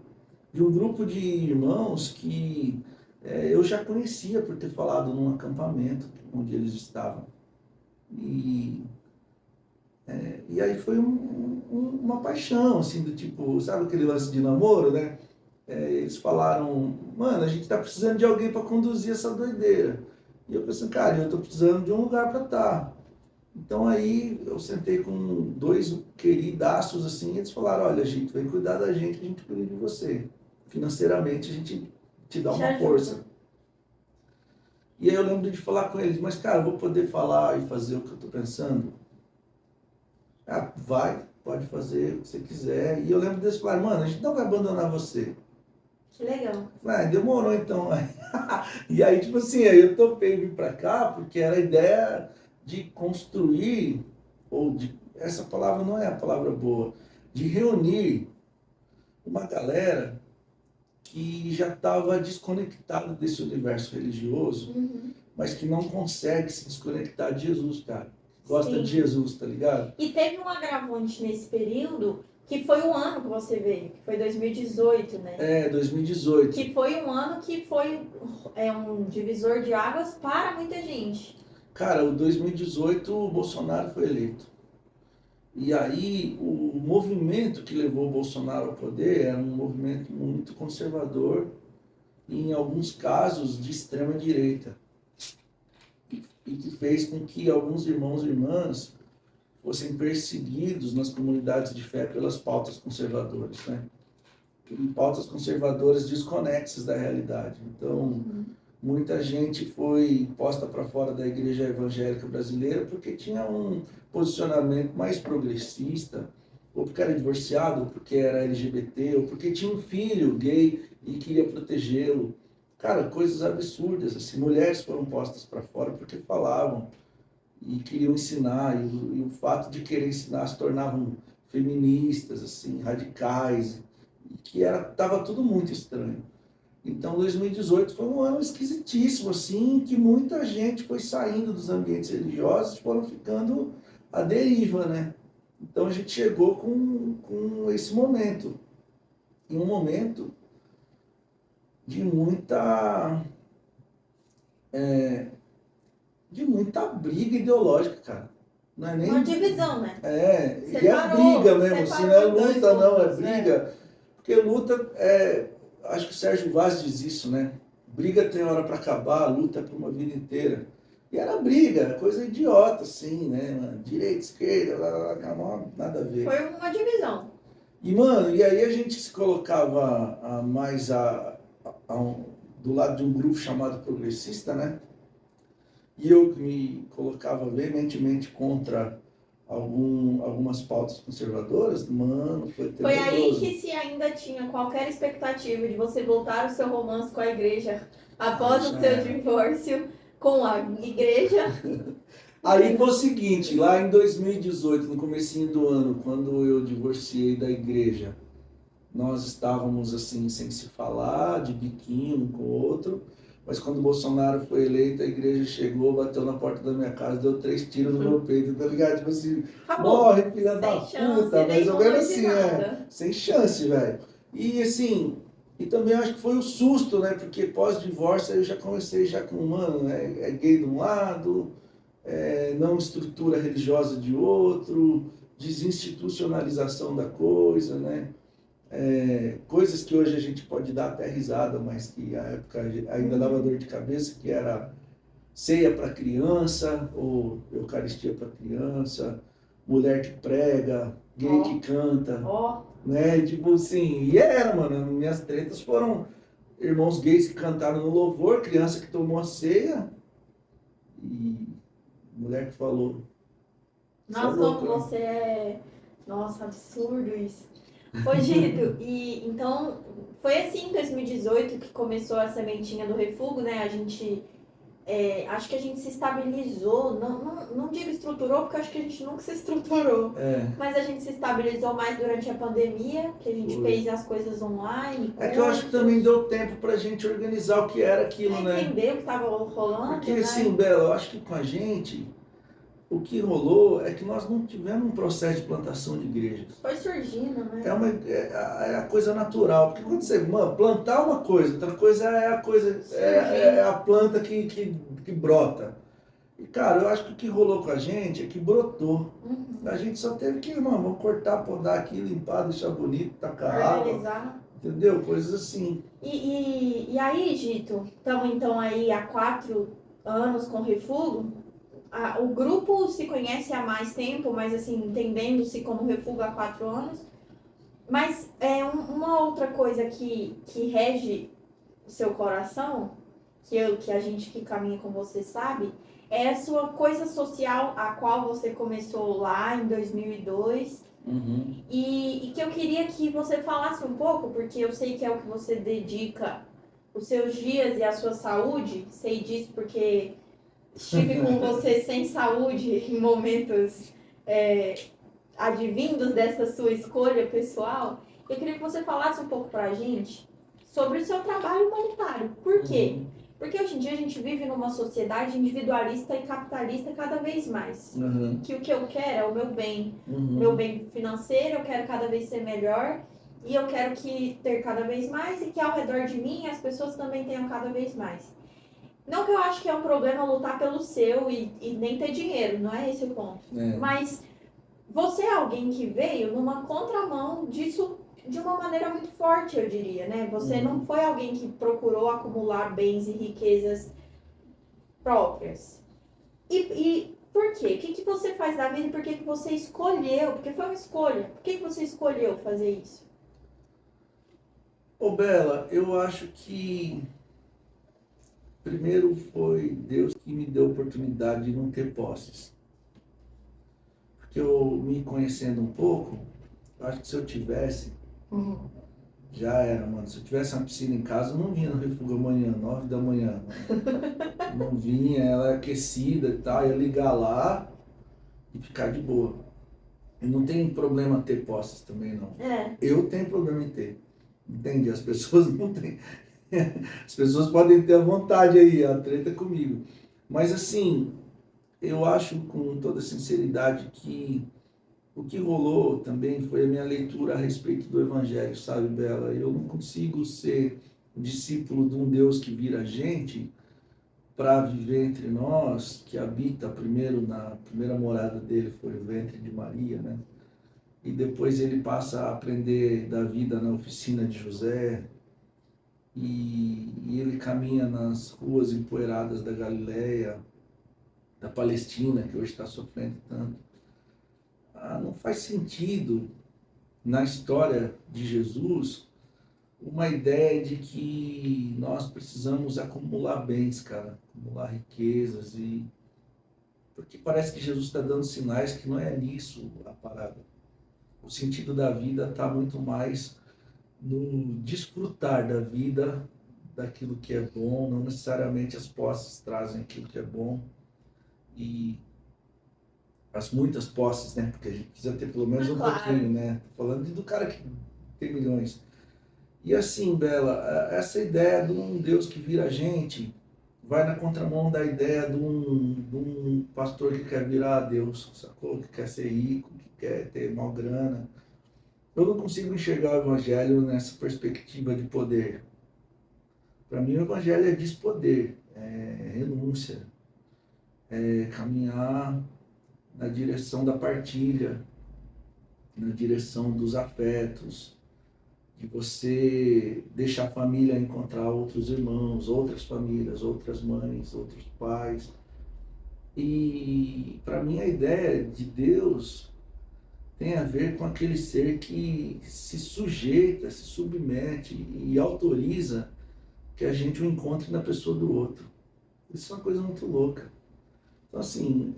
de um grupo de irmãos que eu já conhecia por ter falado num acampamento onde eles estavam. E aí foi uma paixão, assim, do tipo, sabe aquele lance de namoro, né? Eles falaram, mano, a gente tá precisando de alguém para conduzir essa doideira. E eu pensei, cara, eu tô precisando de um lugar para estar. Então aí eu sentei com dois queridaços assim, e eles falaram, olha, a gente vem cuidar da gente, a gente cuida de você. Financeiramente a gente te dá uma força. E aí eu lembro de falar com eles, mas cara, eu vou poder falar e fazer o que eu tô pensando? Ah, vai, pode fazer o que você quiser. E eu lembro deles falarem, mano, a gente não vai abandonar você. Que legal. Demorou então. E aí, tipo assim, aí eu topei vir pra cá, porque era a ideia de construir, essa palavra não é a palavra boa, de reunir uma galera que já estava desconectada desse universo religioso, mas que não consegue se desconectar de Jesus, cara. Gosta de Jesus, tá ligado? E teve um agravante nesse período, que foi o ano que você veio, que foi 2018, né? 2018. Que foi um ano que foi um divisor de águas para muita gente. Cara, o 2018 o Bolsonaro foi eleito. E aí o movimento que levou o Bolsonaro ao poder era um movimento muito conservador e, em alguns casos, de extrema direita. E que fez com que alguns irmãos e irmãs fossem perseguidos nas comunidades de fé pelas pautas conservadoras, né? E pautas conservadoras desconexas da realidade. Então, muita gente foi posta para fora da igreja evangélica brasileira porque tinha um posicionamento mais progressista, ou porque era divorciado, ou porque era LGBT, ou porque tinha um filho gay e queria protegê-lo. Cara, coisas absurdas, assim, mulheres foram postas para fora porque falavam e queriam ensinar, e o fato de querer ensinar se tornavam feministas, assim, radicais, e que tava tudo muito estranho. Então, 2018 foi um ano esquisitíssimo, assim, que muita gente foi saindo dos ambientes religiosos e foram ficando à deriva, né? Então, a gente chegou com esse momento. Em um momento de muita briga ideológica, cara. Não é nem... Uma divisão, né? E é briga mesmo, assim, não é luta, não, é briga. Porque luta acho que o Sérgio Vaz diz isso, né? Briga tem hora para acabar, luta é por uma vida inteira. E era briga, coisa idiota, assim, né? Direita, esquerda, nada a ver. Foi uma divisão. E, mano, e aí a gente se colocava mais do lado de um grupo chamado progressista, né? E eu me colocava veementemente contra algumas pautas conservadoras, mano, foi tenebroso. Foi aí que se ainda tinha qualquer expectativa de você voltar o seu romance com a igreja após o seu divórcio com a igreja. Aí foi o seguinte, lá em 2018, no comecinho do ano, quando eu divorciei da igreja, nós estávamos assim, sem se falar, de biquinho um com o outro, mas quando o Bolsonaro foi eleito, a igreja chegou, bateu na porta da minha casa, deu 3 tiros no meu peito, tá ligado? Tipo assim, Acabou. morre, filha da Sem chance, puta, mais ou menos assim, nada. sem chance, velho. E assim, e também acho que foi o susto, né? Porque pós-divórcio eu já comecei já com, mano, é gay de um lado, não estrutura religiosa de outro, desinstitucionalização da coisa, né? Coisas que hoje a gente pode dar até risada, mas que a época ainda dava dor de cabeça, que era ceia para criança, ou eucaristia para criança, mulher que prega, gay que canta, né? Tipo assim, e era, mano, minhas tretas foram irmãos gays que cantaram no louvor, criança que tomou a ceia, e mulher que falou. Nossa, como você é... Nossa, absurdo isso. Ô, Gito, e então foi assim em 2018 que começou a sementinha do refúgio, né? A gente, acho que a gente se estabilizou, não digo estruturou, porque acho que a gente nunca se estruturou, mas a gente se estabilizou mais durante a pandemia, que a gente fez as coisas online. É que eu acho que também deu tempo pra gente organizar o que era aquilo, né? Entender o que estava rolando, porque, né? assim, Bela, eu acho que com a gente, o que rolou é que nós não tivemos um processo de plantação de igrejas. Foi surgindo, né? É a coisa natural. Porque quando você, mano, plantar uma coisa, outra coisa é a coisa, é a planta que brota. E, cara, eu acho que o que rolou com a gente é que brotou. A gente só teve que, mano, vamos cortar, podar aqui, limpar, deixar bonito, tacar água. Entendeu? Coisas assim. E aí, Gito, estamos então aí há 4 anos com refúgio. O grupo se conhece há mais tempo, mas assim, entendendo-se como refúgio há 4 anos. Mas uma outra coisa que rege o seu coração, que a gente que caminha com você sabe, é a sua coisa social, a qual você começou lá em 2002. E que eu queria que você falasse um pouco, porque eu sei que é o que você dedica os seus dias e a sua saúde. Sei disso porque estive com você sem saúde em momentos advindos dessa sua escolha pessoal. Eu queria que você falasse um pouco pra gente sobre o seu trabalho humanitário. Por quê? Porque hoje em dia a gente vive numa sociedade individualista e capitalista cada vez mais. Que o que eu quero é o meu bem. Meu bem financeiro, eu quero cada vez ser melhor. E eu quero ter cada vez mais e que ao redor de mim as pessoas também tenham cada vez mais. Não que eu acho que é um problema lutar pelo seu e nem ter dinheiro, não é esse o ponto. Mas você é alguém que veio numa contramão disso de uma maneira muito forte, eu diria, né? Você não foi alguém que procurou acumular bens e riquezas próprias. E por quê? O que você faz da vida e por que você escolheu? Porque foi uma escolha. Por que você escolheu fazer isso? Ô, Bela, eu acho que primeiro foi Deus que me deu a oportunidade de não ter posses. Porque eu, me conhecendo um pouco, eu acho que se eu tivesse, já era, mano. Se eu tivesse uma piscina em casa, eu não vinha no refúgio amanhã, 9 da manhã. Não vinha, ela é aquecida e tal, ia ligar lá e ficar de boa. E não tem problema ter posses também, não. Eu tenho problema em ter. Entende? As pessoas não têm. As pessoas podem ter a vontade aí, a treta comigo. Mas assim, eu acho com toda sinceridade que o que rolou também foi a minha leitura a respeito do Evangelho, sabe, Bela? Eu não consigo ser discípulo de um Deus que vira gente para viver entre nós, que habita primeiro na primeira morada dele, foi o ventre de Maria, né? E depois ele passa a aprender da vida na oficina de José, e ele caminha nas ruas empoeiradas da Galileia, da Palestina, que hoje está sofrendo tanto. Não faz sentido, na história de Jesus, uma ideia de que nós precisamos acumular bens, cara, acumular riquezas, porque parece que Jesus está dando sinais que não é nisso a parada. O sentido da vida está muito mais no desfrutar da vida, daquilo que é bom, não necessariamente as posses trazem aquilo que é bom, e as muitas posses, né? Porque a gente precisa ter pelo menos um pouquinho, né? Tô falando do cara que tem milhões. E assim, Bela, essa ideia de um Deus que vira a gente vai na contramão da ideia de um pastor que quer virar Deus, sacou? Que quer ser rico, que quer ter uma grana. Eu não consigo enxergar o evangelho nessa perspectiva de poder. Para mim, o evangelho é despoder, é renúncia, é caminhar na direção da partilha, na direção dos afetos, de você deixar a família encontrar outros irmãos, outras famílias, outras mães, outros pais. E para mim a ideia de Deus tem a ver com aquele ser que se sujeita, se submete e autoriza que a gente o encontre na pessoa do outro. Isso é uma coisa muito louca. Então, assim,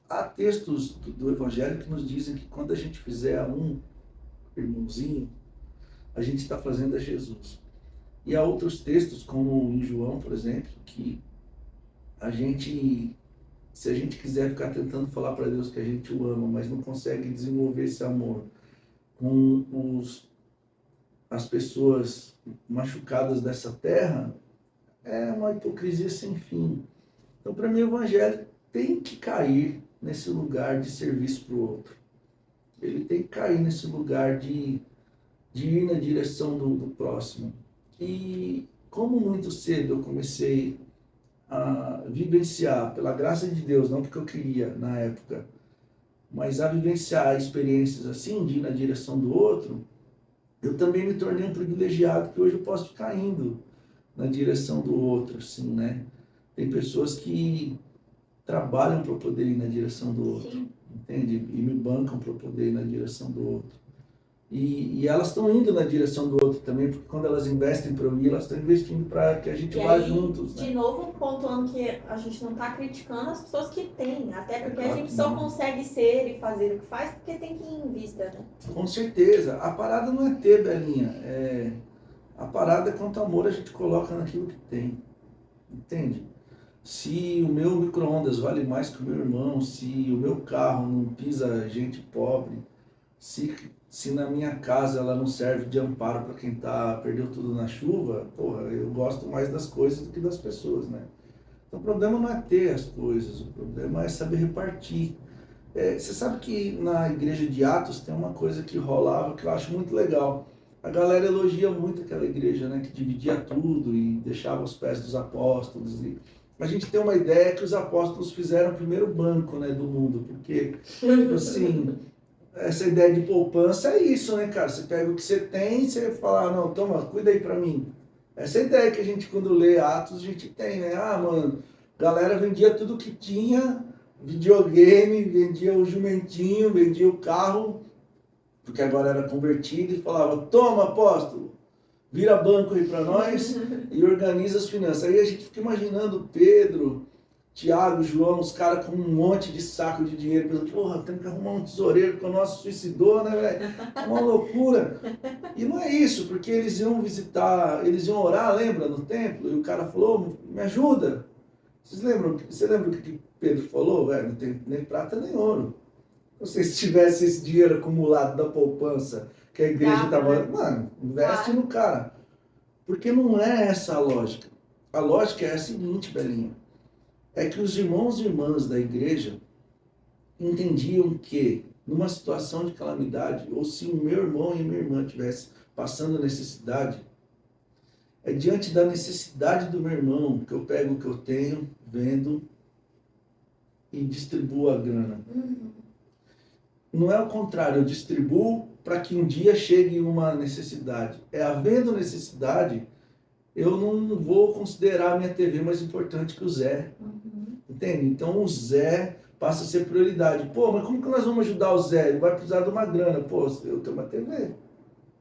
há textos do Evangelho que nos dizem que quando a gente fizer a um irmãozinho, a gente está fazendo a Jesus. E há outros textos, como em João, por exemplo, que a gente, se a gente quiser ficar tentando falar para Deus que a gente o ama, mas não consegue desenvolver esse amor com as pessoas machucadas dessa terra, é uma hipocrisia sem fim. Então, para mim, o Evangelho tem que cair nesse lugar de serviço para o outro. Ele tem que cair nesse lugar de ir na direção do próximo. E como muito cedo eu comecei a vivenciar, pela graça de Deus, não porque eu queria na época, mas a vivenciar experiências assim, de ir na direção do outro, eu também me tornei um privilegiado, que hoje eu posso ficar indo na direção do outro, assim, né? Tem pessoas que trabalham para poder ir na direção do outro, sim, entende? E me bancam para poder ir na direção do outro. E elas estão indo na direção do outro também, porque quando elas investem para eu ir, elas estão investindo para que a gente vá juntos. De novo, pontuando que a gente não está criticando as pessoas que têm, até porque a gente só consegue ser e fazer o que faz porque tem que ir em vista, né? Com certeza. A parada não é ter, Belinha. A parada é quanto amor a gente coloca naquilo que tem. Entende? Se o meu micro-ondas vale mais que o meu irmão, se o meu carro não pisa gente pobre, se na minha casa ela não serve de amparo para quem perdeu tudo na chuva, porra, eu gosto mais das coisas do que das pessoas, né? Então o problema não é ter as coisas, o problema é saber repartir. Você sabe que na igreja de Atos tem uma coisa que rolava que eu acho muito legal. A galera elogia muito aquela igreja, né, que dividia tudo e deixava os pés dos apóstolos. E a gente tem uma ideia que os apóstolos fizeram o primeiro banco, né, do mundo, porque, tipo assim, essa ideia de poupança é isso, né, cara? Você pega o que você tem e você fala, não, toma, cuida aí pra mim. Essa é a ideia que a gente, quando lê Atos, a gente tem, né? Ah, mano, galera vendia tudo que tinha, videogame, vendia o jumentinho, vendia o carro, porque agora era convertido, e falava, toma, apóstolo, vira banco aí pra nós e organiza as finanças. Aí a gente fica imaginando Pedro, Tiago, João, os caras com um monte de saco de dinheiro, pensando, porra, temos que arrumar um tesoureiro porque o nosso suicidou, né, velho? É uma loucura. E não é isso, porque eles iam visitar, eles iam orar, lembra, no templo, e o cara falou, me ajuda. Você lembra o que Pedro falou, velho? Não tem nem prata nem ouro. Não sei se tivesse esse dinheiro acumulado da poupança que a igreja estava... Mano, investe no cara. Porque não é essa a lógica. A lógica é a seguinte, Belinha. É que os irmãos e irmãs da igreja entendiam que, numa situação de calamidade, ou se o meu irmão e a minha irmã estivessem passando necessidade, é diante da necessidade do meu irmão que eu pego o que eu tenho, vendo e distribuo a grana. Não é o contrário, eu distribuo para que um dia chegue uma necessidade. Havendo necessidade, eu não vou considerar a minha TV mais importante que o Zé. Entende? Então o Zé passa a ser prioridade. Pô, mas como que nós vamos ajudar o Zé? Ele vai precisar de uma grana. Pô, eu tenho uma TV.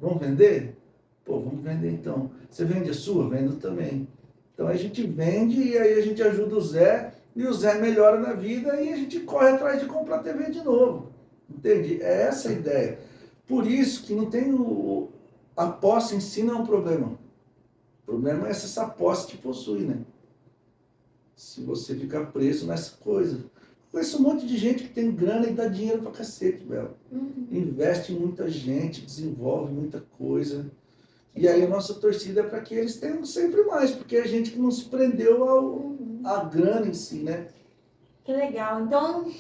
Vamos vender? Pô, vamos vender então. Você vende a sua? Vendo também. Então a gente vende e aí a gente ajuda o Zé e o Zé melhora na vida e a gente corre atrás de comprar TV de novo. Entende? É essa a ideia. Por isso que não tem a posse em si não é um problema. O problema é essa posse que possui, né? Se você ficar preso nessa coisa. Conheço um monte de gente que tem grana e dá dinheiro pra cacete, Bela. Investe em muita gente, desenvolve muita coisa. E aí a nossa torcida é para que eles tenham sempre mais, porque a gente que não se prendeu à grana em si, né? Que legal. Então,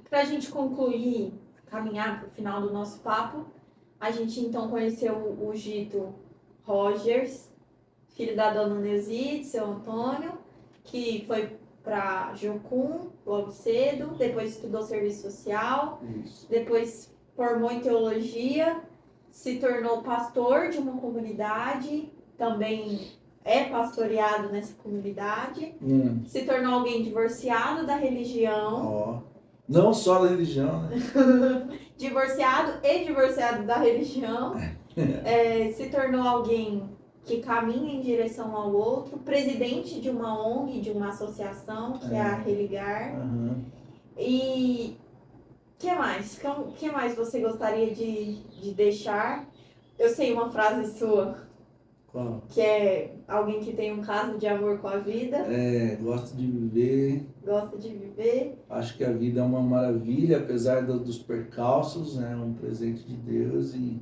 para a gente concluir, caminhar para o final do nosso papo, a gente então conheceu o Gito Rogers, filho da dona Neuzi, de seu Antônio, que foi para Jucum logo cedo, depois estudou serviço social, Isso. depois formou em teologia, se tornou pastor de uma comunidade, também é pastoreado nessa comunidade, se tornou alguém divorciado da religião. Ó, não só da religião, né? divorciado da religião, se tornou alguém que caminha em direção ao outro, presidente de uma ONG, de uma associação, que é a Religar. Uhum. E que mais você gostaria de deixar? Eu sei uma frase sua, Qual? que é alguém que tem um caso de amor com a vida. Gosto de viver. Gosta de viver. Acho que a vida é uma maravilha, apesar dos percalços, né? Um presente de Deus e...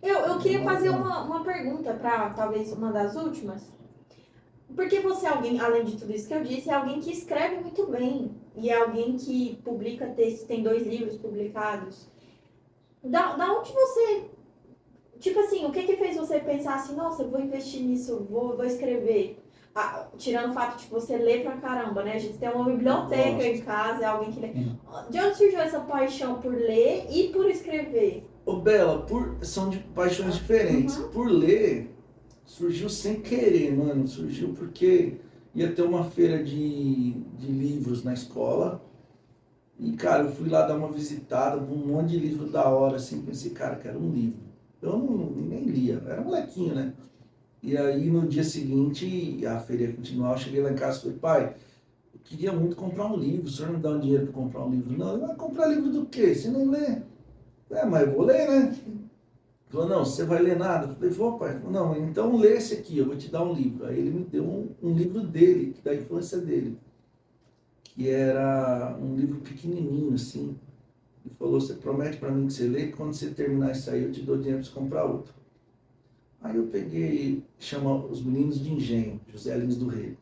Eu queria fazer uma pergunta para talvez uma das últimas. Porque você é alguém, além de tudo isso que eu disse, é alguém que escreve muito bem. E é alguém que publica textos, tem 2 livros publicados. Da onde você... Tipo assim, o que fez você pensar assim, nossa, eu vou investir nisso, vou escrever? Tirando o fato de que você lê pra caramba, né? A gente tem uma biblioteca em casa, é alguém que lê. De onde surgiu essa paixão por ler e por escrever? Ô Bela, são de paixões diferentes. Por ler, surgiu sem querer, mano. Surgiu porque ia ter uma feira de livros na escola. E, cara, eu fui lá dar uma visitada, um monte de livro da hora, assim. Pensei, cara, quero um livro. Eu nem lia, era molequinho, né? E aí, no dia seguinte, a feira ia continuar. Eu cheguei lá em casa e falei, pai, eu queria muito comprar um livro. O senhor não me dá um dinheiro para comprar um livro? Não, ele vai comprar livro do quê? Você não lê? Mas eu vou ler, né? Ele falou, não, você vai ler nada? Eu falei, vou, pai. Ele falou, não, então lê esse aqui, eu vou te dar um livro. Aí ele me deu um livro dele, da infância dele, que era um livro pequenininho, assim. Ele falou, você promete para mim que você lê, que quando você terminar isso aí eu te dou dinheiro para você comprar outro. Aí eu peguei, chama Os Meninos de Engenho, José Lins do Rego.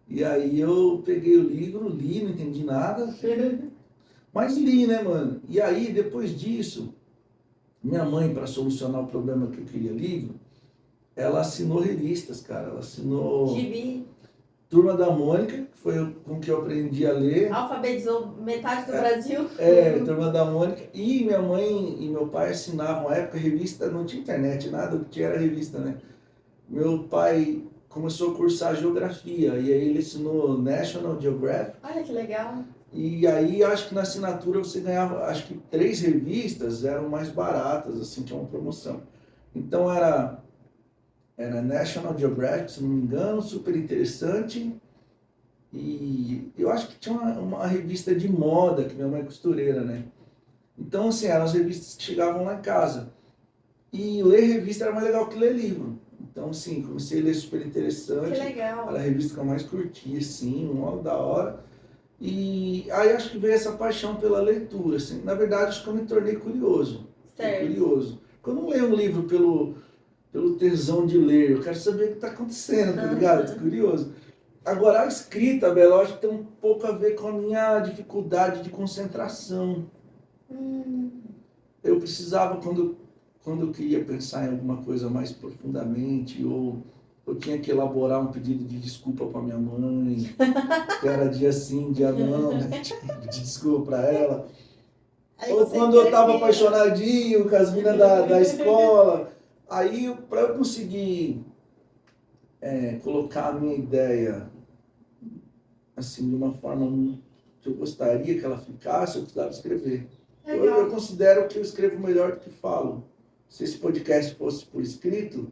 E aí eu peguei o livro, li, não entendi nada, mas li, né, mano? E aí, depois disso, minha mãe, para solucionar o problema que eu queria livro, ela assinou revistas, cara. Ela assinou Gibi. Turma da Mônica, que foi com que eu aprendi a ler. Alfabetizou metade do Brasil. Turma da Mônica. E minha mãe e meu pai assinavam, à época, revista, não tinha internet, nada, o que tinha era revista, né? Meu pai começou a cursar geografia, e aí ele assinou National Geographic. Olha que legal. E aí, acho que na assinatura você ganhava, acho que 3 revistas eram mais baratas, assim, tinha uma promoção. Então era National Geographic, se não me engano, super interessante. E eu acho que tinha uma revista de moda, que minha mãe é costureira, né? Então, assim, eram as revistas que chegavam lá em casa. E ler revista era mais legal que ler livro. Então, assim, comecei a ler super interessante. Que legal. Era a revista que eu mais curti, assim, uma da hora. E aí acho que veio essa paixão pela leitura, assim. Na verdade, acho que eu me tornei curioso. Certo. Curioso. Quando eu não leio um livro pelo tesão de ler, eu quero saber o que está acontecendo, tá ligado? Tô curioso. Agora, a escrita, Bela, eu acho que tem um pouco a ver com a minha dificuldade de concentração. Eu precisava, quando eu queria pensar em alguma coisa mais profundamente, ou eu tinha que elaborar um pedido de desculpa para minha mãe, que era dia sim, dia não, né? Tinha que pedir desculpa para ela. Aí ou quando eu estava apaixonadinho com as meninas da escola. Aí, para eu conseguir colocar a minha ideia assim, de uma forma que eu gostaria que ela ficasse, eu precisava escrever. Eu considero que eu escrevo melhor do que falo. Se esse podcast fosse por escrito,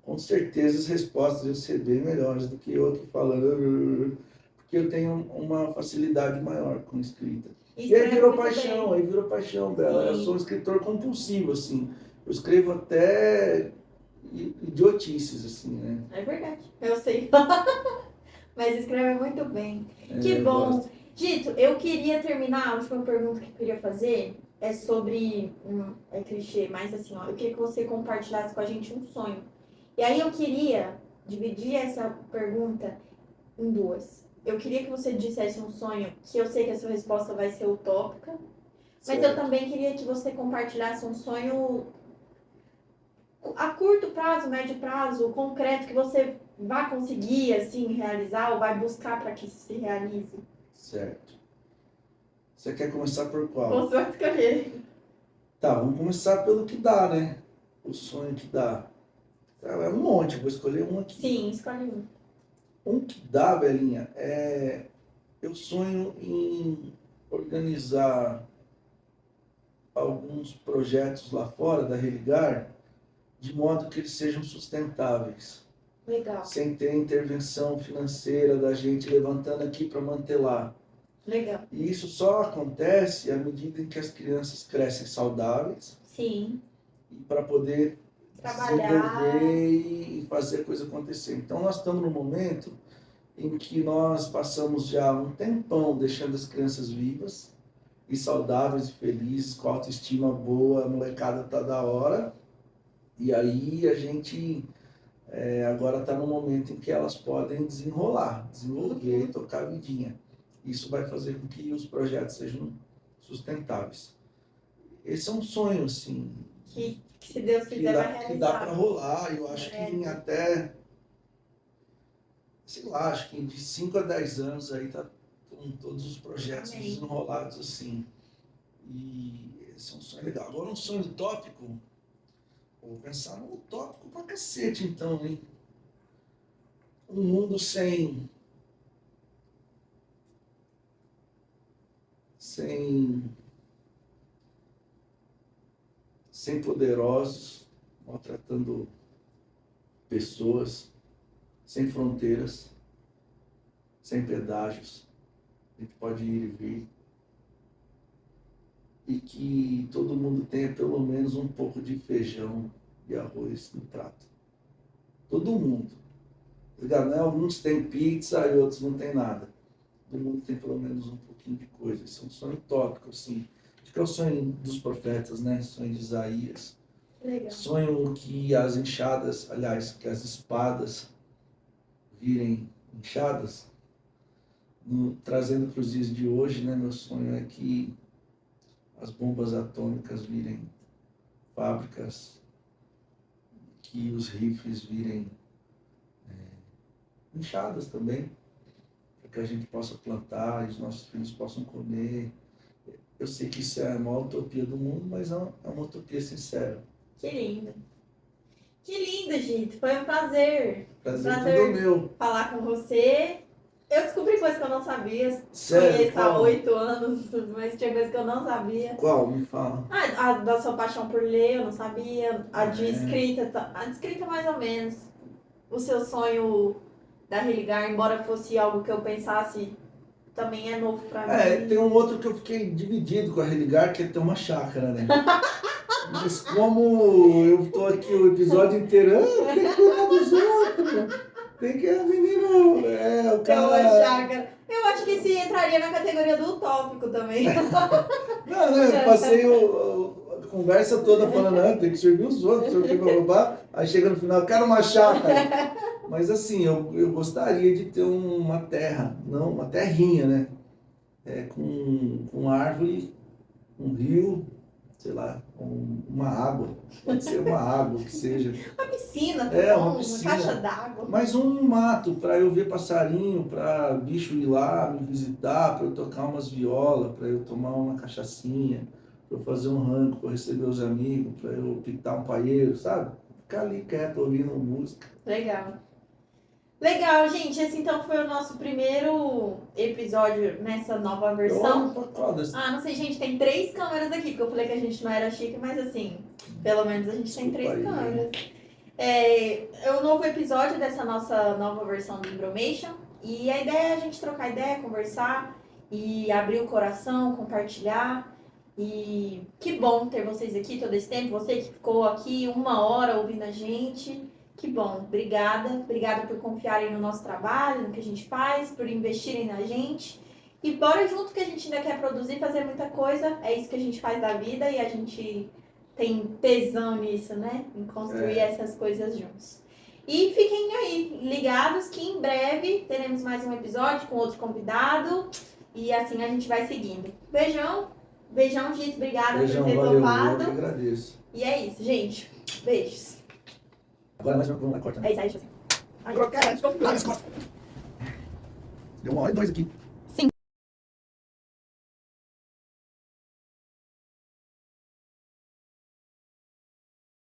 com certeza as respostas iam ser bem melhores do que eu aqui falando, porque eu tenho uma facilidade maior com escrita. E aí virou paixão, Bela. Eu sou um escritor compulsivo, assim. Eu escrevo até idiotices, assim, né? É verdade, eu sei. Mas escreve muito bem. Que bom. Gito, eu queria terminar, a última pergunta que eu queria fazer é sobre, é clichê, mas assim, ó, eu queria que você compartilhasse com a gente um sonho. E aí eu queria dividir essa pergunta em duas. Eu queria que você dissesse um sonho, que eu sei que a sua resposta vai ser utópica, mas eu Certo. também queria que você compartilhasse um sonho a curto prazo, médio prazo, concreto, que você vai conseguir, assim, realizar ou vai buscar para que se realize. Certo. Você quer começar por qual? Você vai escolher. Tá, vamos começar pelo que dá, né? O sonho que dá. É um monte, eu vou escolher um aqui. Sim, escolhe um. Um que dá, Belinha, eu sonho em organizar alguns projetos lá fora da Religar de modo que eles sejam sustentáveis, Legal, sem ter intervenção financeira da gente levantando aqui para manter lá. legal. E isso só acontece à medida em que as crianças crescem saudáveis Sim, e para poder trabalhar. desenvolver e fazer a coisa acontecer. Então nós estamos no momento em que nós passamos já um tempão deixando as crianças vivas e saudáveis e felizes, com autoestima boa, a molecada tá da hora. E aí a gente agora está no momento em que elas podem desenvolver e tocar a vidinha. Isso vai fazer com que os projetos sejam sustentáveis. Esse é um sonho, assim, Que se Deus quiser vai que dá para realizar. rolar. Eu acho que em até, sei lá, acho que de 5 a 10 anos aí tá com todos os projetos Amém. desenrolados assim. E esse é um sonho legal. Agora um sonho utópico, vou pensar num utópico pra cacete então, hein? Um mundo sem poderosos, maltratando pessoas, sem fronteiras, sem pedágios. A gente pode ir e vir. E que todo mundo tenha pelo menos um pouco de feijão e arroz no prato. Todo mundo. Né? Alguns têm pizza e outros não têm nada. Todo mundo tem pelo menos um pouquinho de coisa. Isso é um sonho utópico, assim. Acho que é o sonho dos profetas, né? Sonho de Isaías. Legal. Sonho que as enxadas, aliás, que as espadas virem inchadas. Trazendo para os dias de hoje, né? Meu sonho é que as bombas atômicas virem fábricas, que os rifles virem inchadas também, para que a gente possa plantar e os nossos filhos possam comer. Eu sei que isso é a maior utopia do mundo, mas é uma utopia sincera. Que lindo. Que lindo, Gito. Foi um prazer. Prazer todo meu. Falar com você. Eu descobri coisas que eu não sabia. Sério, Conheço há qual? 8 anos, mas tinha coisas que eu não sabia. Qual? Me fala. A da sua paixão por ler, eu não sabia. A de É. escrita, a de escrita mais ou menos. O seu sonho da Religar, embora fosse algo que eu pensasse, também é novo pra mim. Tem um outro que eu fiquei dividido com a Religar, que é ter uma chácara, né? Mas como eu tô aqui o episódio inteiro, tem que cuidar dos outros. Tem que a menina, o Ter uma cara... chácara. Eu acho que se entraria na categoria do utópico também. Não, né? Eu passei a conversa toda falando, tem que servir os outros, sei o que, bababá. Aí chega no final, quero uma chácara. Mas assim, eu gostaria de ter uma terra, não, uma terrinha, né? Com árvore, um rio, sei lá, uma água. Pode ser uma água que seja. Uma piscina, tá bom? Uma piscina. Caixa d'água. Mas um mato para eu ver passarinho, para bicho ir lá me visitar, para eu tocar umas violas, para eu tomar uma cachaçinha, para eu fazer um rango, para eu receber os amigos, para eu pintar um paieiro, sabe? Ficar ali quieto ouvindo música. Legal. Legal, gente. Esse então foi o nosso primeiro episódio nessa nova versão. Não sei, gente, tem 3 câmeras aqui, porque eu falei que a gente não era chique, mas assim, pelo menos a gente tem 3 câmeras. É o novo episódio dessa nossa nova versão do Embromation. E a ideia é a gente trocar ideia, conversar e abrir o coração, compartilhar. E que bom ter vocês aqui todo esse tempo. Você que ficou aqui 1 hora ouvindo a gente. Que bom, obrigada. Obrigada por confiarem no nosso trabalho, no que a gente faz, por investirem na gente. E bora junto que a gente ainda quer produzir, fazer muita coisa. É isso que a gente faz da vida e a gente tem tesão nisso, né? Em construir essas coisas juntos. E fiquem aí ligados que em breve teremos mais um episódio com outro convidado. E assim a gente vai seguindo. Beijão. Beijão, Gito. Obrigada Beijão, por ter valeu, topado. eu que agradeço. E é isso, gente. Beijos. Agora nós vamos lá cortar. É isso aí, deixa eu ver. Ai, caralho, Lá nas costas. Deu 1h02 aqui.